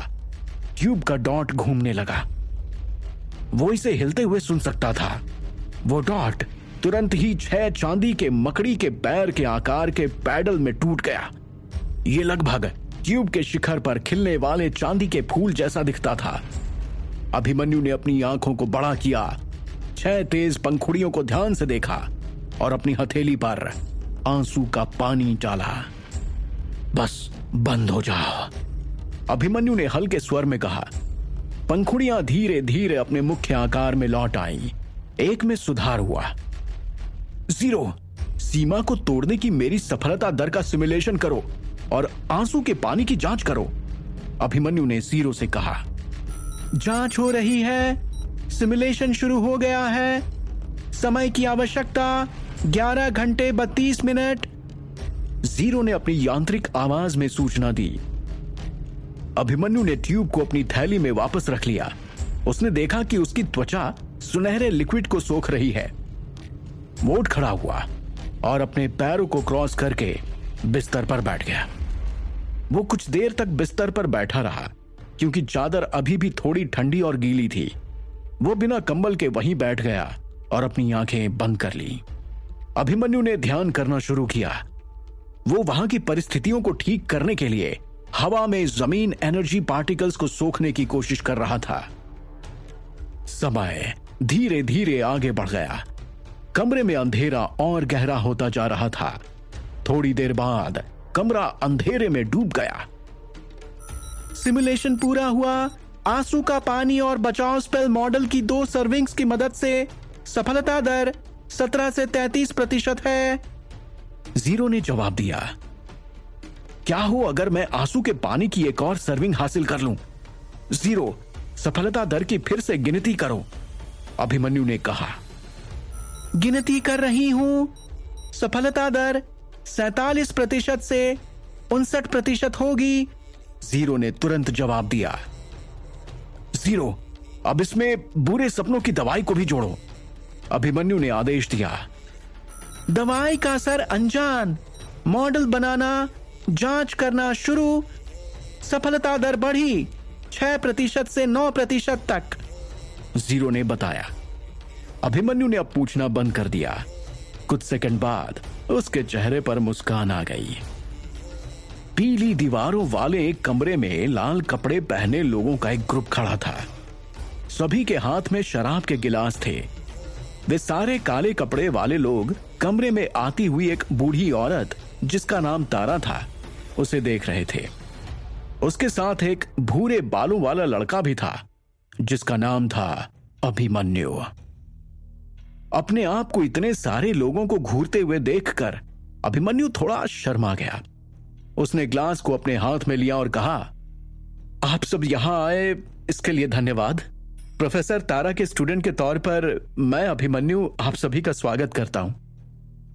ट्यूब का डॉट घूमने लगा। वो इसे हिलते हुए सुन सकता था। वो डॉट तुरंत ही 6 चांदी के मकड़ी के पैर के आकार के पैडल में टूट गया। ये लगभग ट्यूब के शिखर पर खिलने वाले चांदी के फूल जैसा दिखता था। अभिमन्यु ने अपनी आंखों को बड़ा किया, 6 तेज पंखुड़ियों को ध्यान से देखा और अपनी हथेली पर आंसू का पानी डाला। बस बंद हो जाओ, अभिमन्यु ने हल्के स्वर में कहा। पंखुड़ियां धीरे धीरे अपने मुख्य आकार में लौट आईं। एक में सुधार हुआ। 0 सीमा को तोड़ने की मेरी सफलता दर का सिमुलेशन करो और आंसू के पानी की जांच करो, अभिमन्यु ने 0 से कहा। जांच हो रही है, सिमुलेशन शुरू हो गया है। समय की आवश्यकता 11 घंटे 32 मिनट। जीरो ने अपनी यांत्रिक आवाज में सूचना दी। अभिमन्यु ने ट्यूब को अपनी थैली में वापस रख लिया। उसने देखा कि उसकी त्वचा सुनहरे लिक्विड को सोख रही है। वो उठ खड़ा हुआ और अपने पैरों को क्रॉस करके बिस्तर पर बैठ गया। वो कुछ देर तक बिस्तर पर बैठा रहा क्योंकि चादर अभी भी थोड़ी ठंडी और गीली थी। वो बिना कंबल के वहीं बैठ गया और अपनी आंखें बंद कर ली। अभिमन्यु ने ध्यान करना शुरू किया। वो वहां की परिस्थितियों को ठीक करने के लिए हवा में जमीन एनर्जी पार्टिकल्स को सोखने की कोशिश कर रहा था। समय धीरे धीरे आगे बढ़ गया। कमरे में अंधेरा और गहरा होता जा रहा था। थोड़ी देर बाद कमरा अंधेरे में डूब गया। सिमुलेशन पूरा हुआ। आंसू का पानी और बचाव स्पेल मॉडल की 2 सर्विंग्स की मदद से सफलता दर 17 से 33% है। जीरो ने जवाब दिया। क्या हो अगर मैं आंसू के पानी की एक और सर्विंग हासिल कर लूं? जीरो, सफलता दर की फिर से गिनती करो, अभिमन्यु ने कहा। गिनती कर रही हूं। सफलता दर 47% से 59% होगी। जीरो ने तुरंत जवाब दिया। जीरो, अब इसमें बुरे सपनों की दवाई को भी जोड़ो, अभिमन्यु ने आदेश दिया। दवाई का असर अनजान। मॉडल बनाना, जांच करना शुरू। सफलता दर बढ़ी 6% से 9% तक, जीरो ने बताया। अभिमन्यु ने अब पूछना बंद कर दिया। कुछ सेकंड बाद उसके चेहरे पर मुस्कान आ गई। पीली दीवारों वाले एक कमरे में लाल कपड़े पहने लोगों का एक ग्रुप खड़ा था। सभी के हाथ में शराब के गिलास थे। वे सारे काले कपड़े वाले लोग कमरे में आती हुई एक बूढ़ी औरत जिसका नाम तारा था उसे देख रहे थे। उसके साथ एक भूरे बालों वाला लड़का भी था जिसका नाम था अभिमन्यु। अपने आप को इतने सारे लोगों को घूरते हुए देखकर अभिमन्यु थोड़ा शर्मा गया। उसने ग्लास को अपने हाथ में लिया और कहा, आप सब यहां आए इसके लिए धन्यवाद। प्रोफेसर तारा के स्टूडेंट के तौर पर मैं अभिमन्यु आप सभी का स्वागत करता हूं।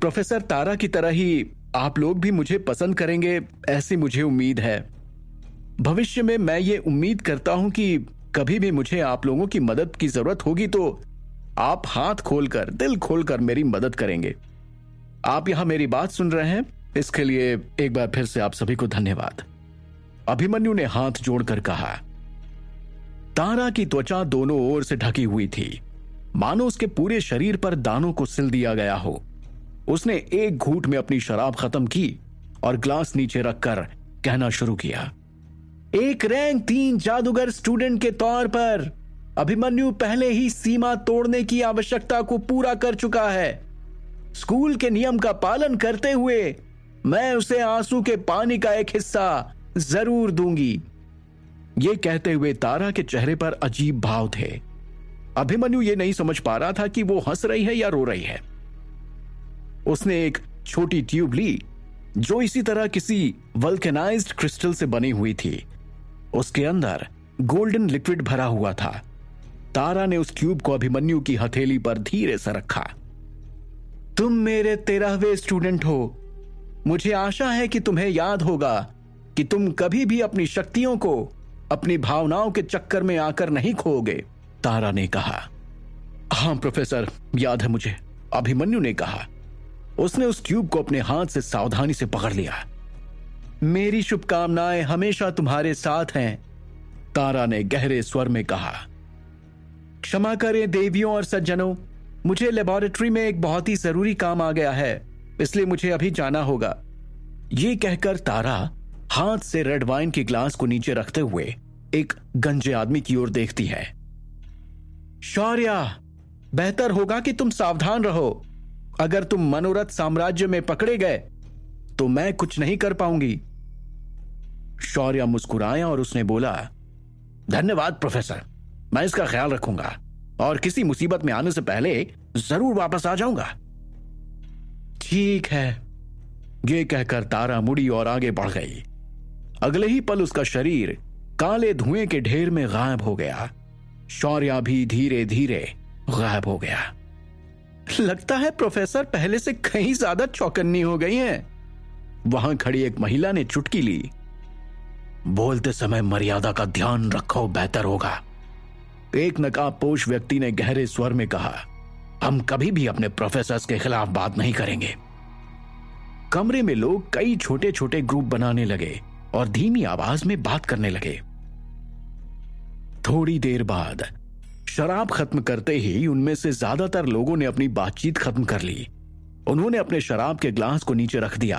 प्रोफेसर तारा की तरह ही आप लोग भी मुझे पसंद करेंगे ऐसी मुझे उम्मीद है। भविष्य में मैं ये उम्मीद करता हूं कि कभी भी मुझे आप लोगों की मदद की जरूरत होगी तो आप हाथ खोलकर, दिल खोलकर मेरी मदद करेंगे। आप यहां मेरी बात सुन रहे हैं, इसके लिए एक बार फिर से आप सभी को धन्यवाद, अभिमन्यु ने हाथ जोड़कर कहा। तारा की त्वचा दोनों ओर से ढकी हुई थी, मानो उसके पूरे शरीर पर दानों को सिल दिया गया हो। उसने एक घूंट में अपनी शराब खत्म की और ग्लास नीचे रखकर कहना शुरू किया, एक रैंक 3 जादूगर स्टूडेंट के तौर पर अभिमन्यु पहले ही सीमा तोड़ने की आवश्यकता को पूरा कर चुका है। स्कूल के नियम का पालन करते हुए मैं उसे आंसू के पानी का एक हिस्सा जरूर दूंगी। यह कहते हुए तारा के चेहरे पर अजीब भाव थे। अभिमन्यु यह नहीं समझ पा रहा था कि वो हंस रही है या रो रही है। उसने एक छोटी ट्यूब ली जो इसी तरह किसी वल्केनाइज्ड क्रिस्टल से बनी हुई थी। उसके अंदर गोल्डन लिक्विड भरा हुआ था। तारा ने उस ट्यूब को अभिमन्यु की हथेली पर धीरे से रखा। तुम मेरे 13वें स्टूडेंट हो। मुझे आशा है कि तुम्हें याद होगा कि तुम कभी भी अपनी शक्तियों को अपनी भावनाओं के चक्कर में आकर नहीं खोओगे, तारा ने कहा। हां प्रोफेसर, याद है मुझे, अभिमन्यु ने कहा। उसने उस ट्यूब को अपने हाथ से सावधानी से पकड़ लिया। मेरी शुभकामनाएं हमेशा तुम्हारे साथ हैं, तारा ने गहरे स्वर में कहा। क्षमा करें देवियों और सज्जनों, मुझे लेबोरेटरी में एक बहुत ही जरूरी काम आ गया है, इसलिए मुझे अभी जाना होगा। यह कहकर तारा हाथ से रेड वाइन के ग्लास को नीचे रखते हुए एक गंजे आदमी की ओर देखती है। शौर्या, बेहतर होगा कि तुम सावधान रहो। अगर तुम मनोरथ साम्राज्य में पकड़े गए तो मैं कुछ नहीं कर पाऊंगी। शौर्या मुस्कुराया और उसने बोला, धन्यवाद प्रोफेसर, मैं इसका ख्याल रखूंगा और किसी मुसीबत में आने से पहले जरूर वापस आ जाऊंगा। ठीक है, यह कहकर तारा मुड़ी और आगे बढ़ गई। अगले ही पल उसका शरीर काले धुएं के ढेर में गायब हो गया। शौर्या भी धीरे धीरे गायब हो गया। लगता है प्रोफेसर पहले से कहीं ज्यादा चौकन्नी हो गई हैं। वहां खड़ी एक महिला ने चुटकी ली। बोलते समय मर्यादा का ध्यान रखो, बेहतर होगा। एक नकाबपोश व्यक्ति ने गहरे स्वर में कहा। हम कभी भी अपने प्रोफेसर के खिलाफ बात नहीं करेंगे। कमरे में लोग कई छोटे छोटे ग्रुप बनाने लगे और धीमी आवाज में बात करने लगे। थोड़ी देर बाद शराब खत्म करते ही उनमें से ज्यादातर लोगों ने अपनी बातचीत खत्म कर ली। उन्होंने अपने शराब के ग्लास को नीचे रख दिया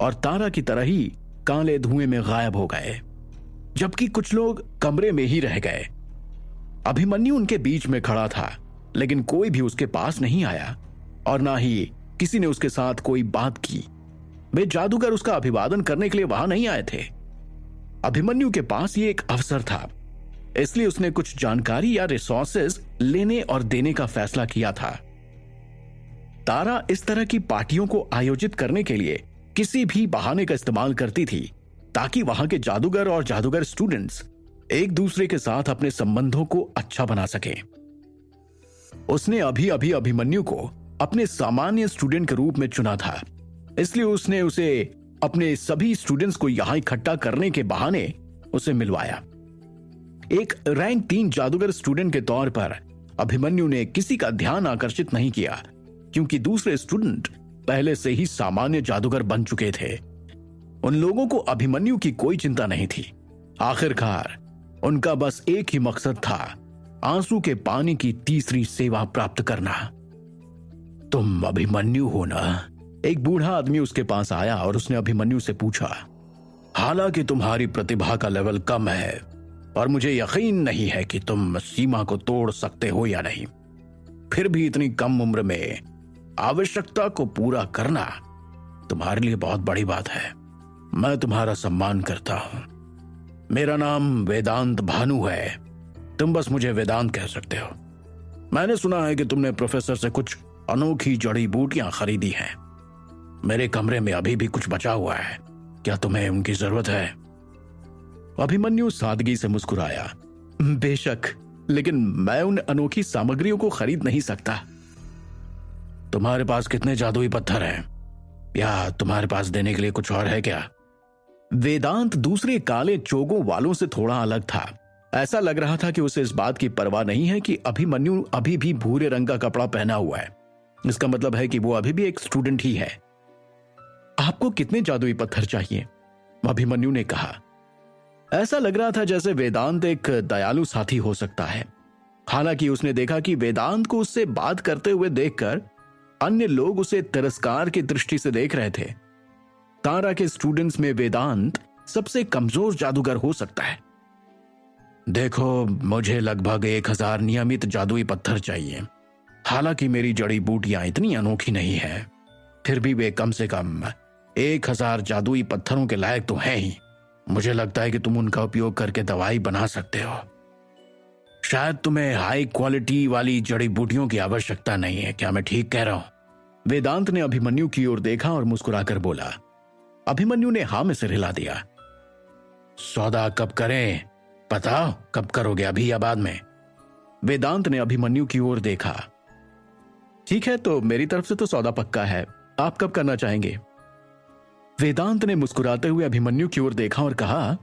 और तारा की तरह ही काले धुएं में गायब हो गए, जबकि कुछ लोग कमरे में ही रह गए। अभिमन्यु उनके बीच में खड़ा था, लेकिन कोई भी उसके पास नहीं आया और ना ही किसी ने उसके साथ कोई बात की। वे जादूगर उसका अभिवादन करने के लिए वहां नहीं आए थे। अभिमन्यु के पास ये एक अवसर था, इसलिए उसने कुछ जानकारी या रिसोर्सेज लेने और देने का फैसला किया था। तारा इस तरह की पार्टियों को आयोजित करने के लिए किसी भी बहाने का इस्तेमाल करती थी, ताकि वहां के जादूगर और जादूगर स्टूडेंट्स एक दूसरे के साथ अपने संबंधों को अच्छा बना सके। उसने अभी अभी अभिमन्यु को अपने सामान्य स्टूडेंट के रूप में चुना था, इसलिए उसने उसे अपने सभी स्टूडेंट्स को यहां इकट्ठा करने के बहाने उसे मिलवाया। एक रैंक 3 जादूगर स्टूडेंट के तौर पर अभिमन्यु ने किसी का ध्यान आकर्षित नहीं किया, क्योंकि दूसरे स्टूडेंट पहले से ही सामान्य जादूगर बन चुके थे। उन लोगों को अभिमन्यु की कोई चिंता नहीं थी। आखिरकार उनका बस एक ही मकसद था, आंसू के पानी की तीसरी सेवा प्राप्त करना। तुम अभिमन्यु हो ना? एक बूढ़ा आदमी उसके पास आया और उसने अभिमन्यु से पूछा। हालांकि तुम्हारी प्रतिभा का लेवल कम है और मुझे यकीन नहीं है कि तुम सीमा को तोड़ सकते हो या नहीं, फिर भी इतनी कम उम्र में आवश्यकता को पूरा करना तुम्हारे लिए बहुत बड़ी बात है। मैं तुम्हारा सम्मान करता हूं। मेरा नाम वेदांत भानु है, तुम बस मुझे वेदांत कह सकते हो। मैंने सुना है कि तुमने प्रोफेसर से कुछ अनोखी जड़ी बूटियां खरीदी हैं। मेरे कमरे में अभी भी कुछ बचा हुआ है, क्या तुम्हें उनकी जरूरत है? अभिमन्यु सादगी से मुस्कुराया। बेशक, लेकिन मैं उन अनोखी सामग्रियों को खरीद नहीं सकता। तुम्हारे पास कितने जादुई पत्थर हैं? या तुम्हारे पास देने के लिए कुछ और है क्या? वेदांत दूसरे काले चोगों वालों से थोड़ा अलग था। ऐसा लग रहा था कि उसे इस बात की परवाह नहीं है कि अभिमन्यु अभी भी भूरे रंग का कपड़ा पहना हुआ है। इसका मतलब है कि वो अभी भी एक स्टूडेंट ही है। आपको कितने जादुई पत्थर चाहिए? अभिमन्यु ने कहा। ऐसा लग रहा था जैसे वेदांत एक दयालु साथी हो सकता है। हालांकि उसने देखा कि वेदांत को उससे बात करते हुए देखकर अन्य लोग उसे तिरस्कार की दृष्टि से देख रहे थे। तारा के स्टूडेंट्स में वेदांत सबसे कमजोर जादूगर हो सकता है। देखो, मुझे लगभग 1000 नियमित जादुई पत्थर चाहिए। हालांकि मेरी जड़ी बूटियां इतनी अनोखी नहीं है, फिर भी वे कम से कम 1000 जादुई पत्थरों के लायक तो हैं ही। मुझे लगता है कि तुम उनका उपयोग करके दवाई बना सकते हो। शायद तुम्हें हाई क्वालिटी वाली जड़ी बूटियों की आवश्यकता नहीं है, क्या मैं ठीक कह रहा हूं? वेदांत ने अभिमन्यु की ओर देखा और मुस्कुराकर बोला। अभिमन्यु ने हां में सिर हिला दिया। सौदा कब करें? बताओ, कब करोगे, अभी या बाद में? वेदांत ने अभिमन्यु की ओर देखा। ठीक है, तो मेरी तरफ से तो सौदा पक्का है। आप कब करना चाहेंगे? वेदांत ने मुस्कुराते हुए अभिमन्यु की ओर देखा और कहा,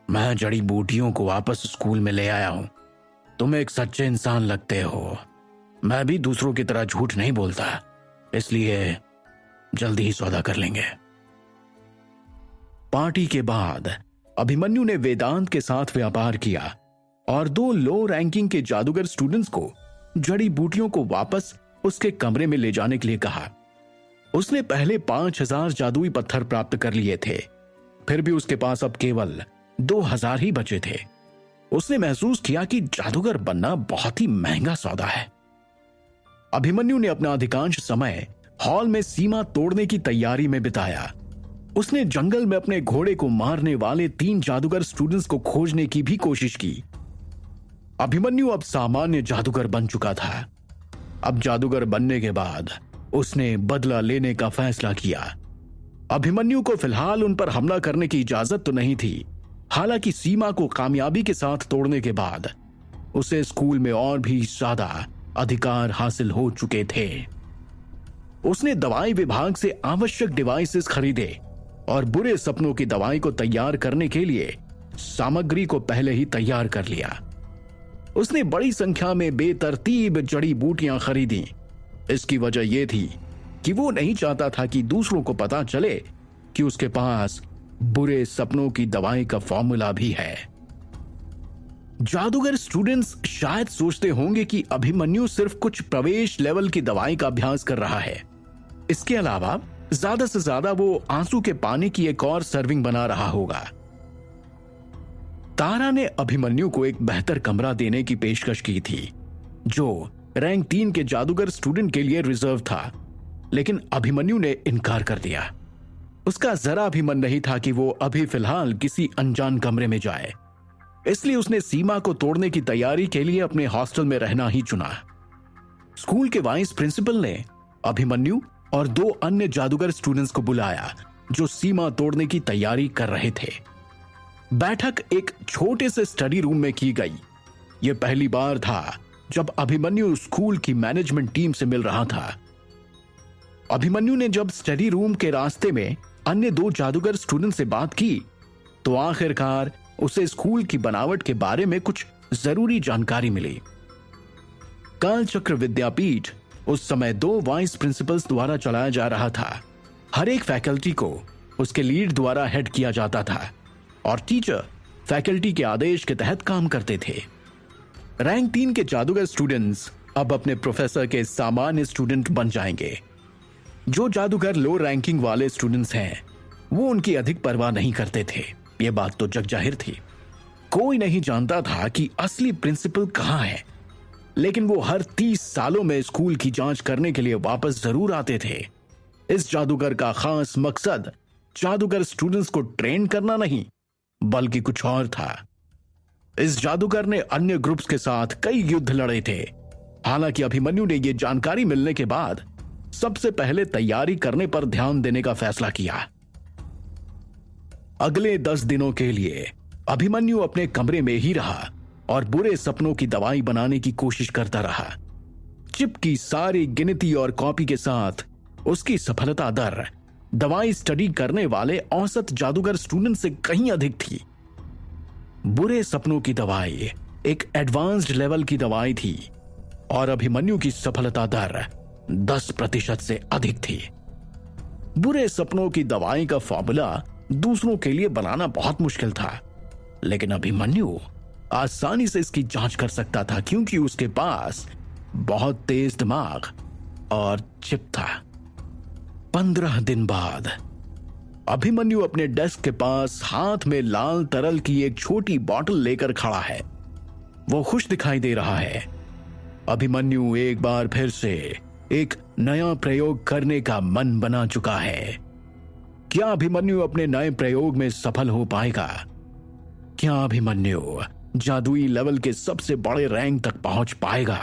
मैं जड़ी बूटियों को वापस स्कूल में ले आया हूं। तुम एक सच्चे इंसान लगते हो। मैं भी दूसरों की तरह झूठ नहीं बोलता, इसलिए जल्दी ही सौदा कर लेंगे। पार्टी के बाद अभिमन्यु ने वेदांत के साथ व्यापार किया और 2 लो रैंकिंग के जादूगर स्टूडेंट्स को जड़ी बूटियों को वापस उसके कमरे में ले जाने के लिए कहा। उसने पहले 5000 जादुई पत्थर प्राप्त कर लिए थे, फिर भी उसके पास अब केवल 2000 ही बचे थे। उसने महसूस किया कि जादूगर बनना बहुत ही महंगा सौदा है। अभिमन्यु ने अपना अधिकांश समय हॉल में सीमा तोड़ने की तैयारी में बिताया। उसने जंगल में अपने घोड़े को मारने वाले 3 जादूगर स्टूडेंट्स को खोजने की भी कोशिश की। अभिमन्यु अब सामान्य जादूगर बन चुका था। अब जादूगर बनने के बाद उसने बदला लेने का फैसला किया। अभिमन्यु को फिलहाल उन पर हमला करने की इजाजत तो नहीं थी। हालांकि सीमा को कामयाबी के साथ तोड़ने के बाद उसे स्कूल में और भी ज्यादा अधिकार हासिल हो चुके थे। उसने दवाई विभाग से आवश्यक डिवाइसेस खरीदे और बुरे सपनों की दवाई को तैयार करने के लिए सामग्री को पहले ही तैयार कर लिया। उसने बड़ी संख्या में बेतरतीब जड़ी बूटियां खरीदी। इसकी वजह यह थी कि वो नहीं चाहता था कि दूसरों को पता चले कि उसके पास बुरे सपनों की दवाई का फॉर्मूला भी है। जादूगर स्टूडेंट्स शायद सोचते होंगे कि अभिमन्यु सिर्फ कुछ प्रवेश लेवल की दवाई का अभ्यास कर रहा है। इसके अलावा ज्यादा से ज्यादा वो आंसू के पानी की एक और सर्विंग बना रहा होगा। तारा ने अभिमन्यु को एक बेहतर कमरा देने की पेशकश की थी, जो रैंक 3 के जादूगर स्टूडेंट के लिए रिजर्व था, लेकिन अभिमन्यु ने इनकार कर दिया। उसका जरा भी मन नहीं था कि वो अभी फिलहाल किसी अनजान कमरे में जाए, इसलिए उसने सीमा को तोड़ने की तैयारी के लिए अपने हॉस्टल में रहना ही चुना। स्कूल के वाइस प्रिंसिपल ने अभिमन्यु और 2 अन्य जादूगर स्टूडेंट्स को बुलाया जो सीमा तोड़ने की तैयारी कर रहे थे। बैठक एक छोटे से स्टडी रूम में की गई। यह पहली बार था जब अभिमन्यु स्कूल की मैनेजमेंट टीम से मिल रहा था। अभिमन्यु ने जब स्टडी रूम के रास्ते में अन्य 2 जादूगर स्टूडेंट से बात की तो आखिरकार उसे स्कूल की बनावट के बारे में कुछ जरूरी जानकारी मिली। कालचक्र विद्यापीठ उस समय 2 वाइस प्रिंसिपल्स द्वारा चलाया जा रहा था। हर एक फैकल्टी को उसके लीड द्वारा हेड किया जाता था और टीचर फैकल्टी के आदेश के तहत काम करते थे। रैंक 3 के जादूगर स्टूडेंट्स अब अपने प्रोफेसर के सामान्य स्टूडेंट बन जाएंगे। जो जादूगर लो रैंकिंग वाले स्टूडेंट्स हैं वो उनकी अधिक परवाह नहीं करते थे। यह बात तो जग जाहिर थी। कोई नहीं जानता था कि असली प्रिंसिपल कहां है, लेकिन वो हर 30 सालों में स्कूल की जांच करने के लिए वापस जरूर आते थे। इस जादूगर का खास मकसद जादूगर स्टूडेंट्स को ट्रेन करना नहीं बल्कि कुछ और था। इस जादूगर ने अन्य ग्रुप्स के साथ कई युद्ध लड़े थे। हालांकि अभिमन्यु ने यह जानकारी मिलने के बाद सबसे पहले तैयारी करने पर ध्यान देने का फैसला किया। अगले 10 दिनों के लिए अभिमन्यु अपने कमरे में ही रहा और बुरे सपनों की दवाई बनाने की कोशिश करता रहा। चिप की सारी गिनती और कॉपी के साथ उसकी सफलता दर दवाई स्टडी करने वाले औसत जादूगर स्टूडेंट से कहीं अधिक थी। बुरे सपनों की दवाई एक एडवांस्ड लेवल की दवाई थी और अभिमन्यु की सफलता दर 10% से अधिक थी। बुरे सपनों की दवाई का फॉर्मूला दूसरों के लिए बनाना बहुत मुश्किल था, लेकिन अभिमन्यु आसानी से इसकी जांच कर सकता था क्योंकि उसके पास बहुत तेज दिमाग और चिप था। 15 दिन बाद अभिमन्यु अपने डेस्क के पास हाथ में लाल तरल की एक छोटी बोतल लेकर खड़ा है। वो खुश दिखाई दे रहा है। अभिमन्यु एक बार फिर से एक नया प्रयोग करने का मन बना चुका है। क्या अभिमन्यु अपने नए प्रयोग में सफल हो पाएगा? क्या अभिमन्यु जादुई लेवल के सबसे बड़े रैंक तक पहुंच पाएगा?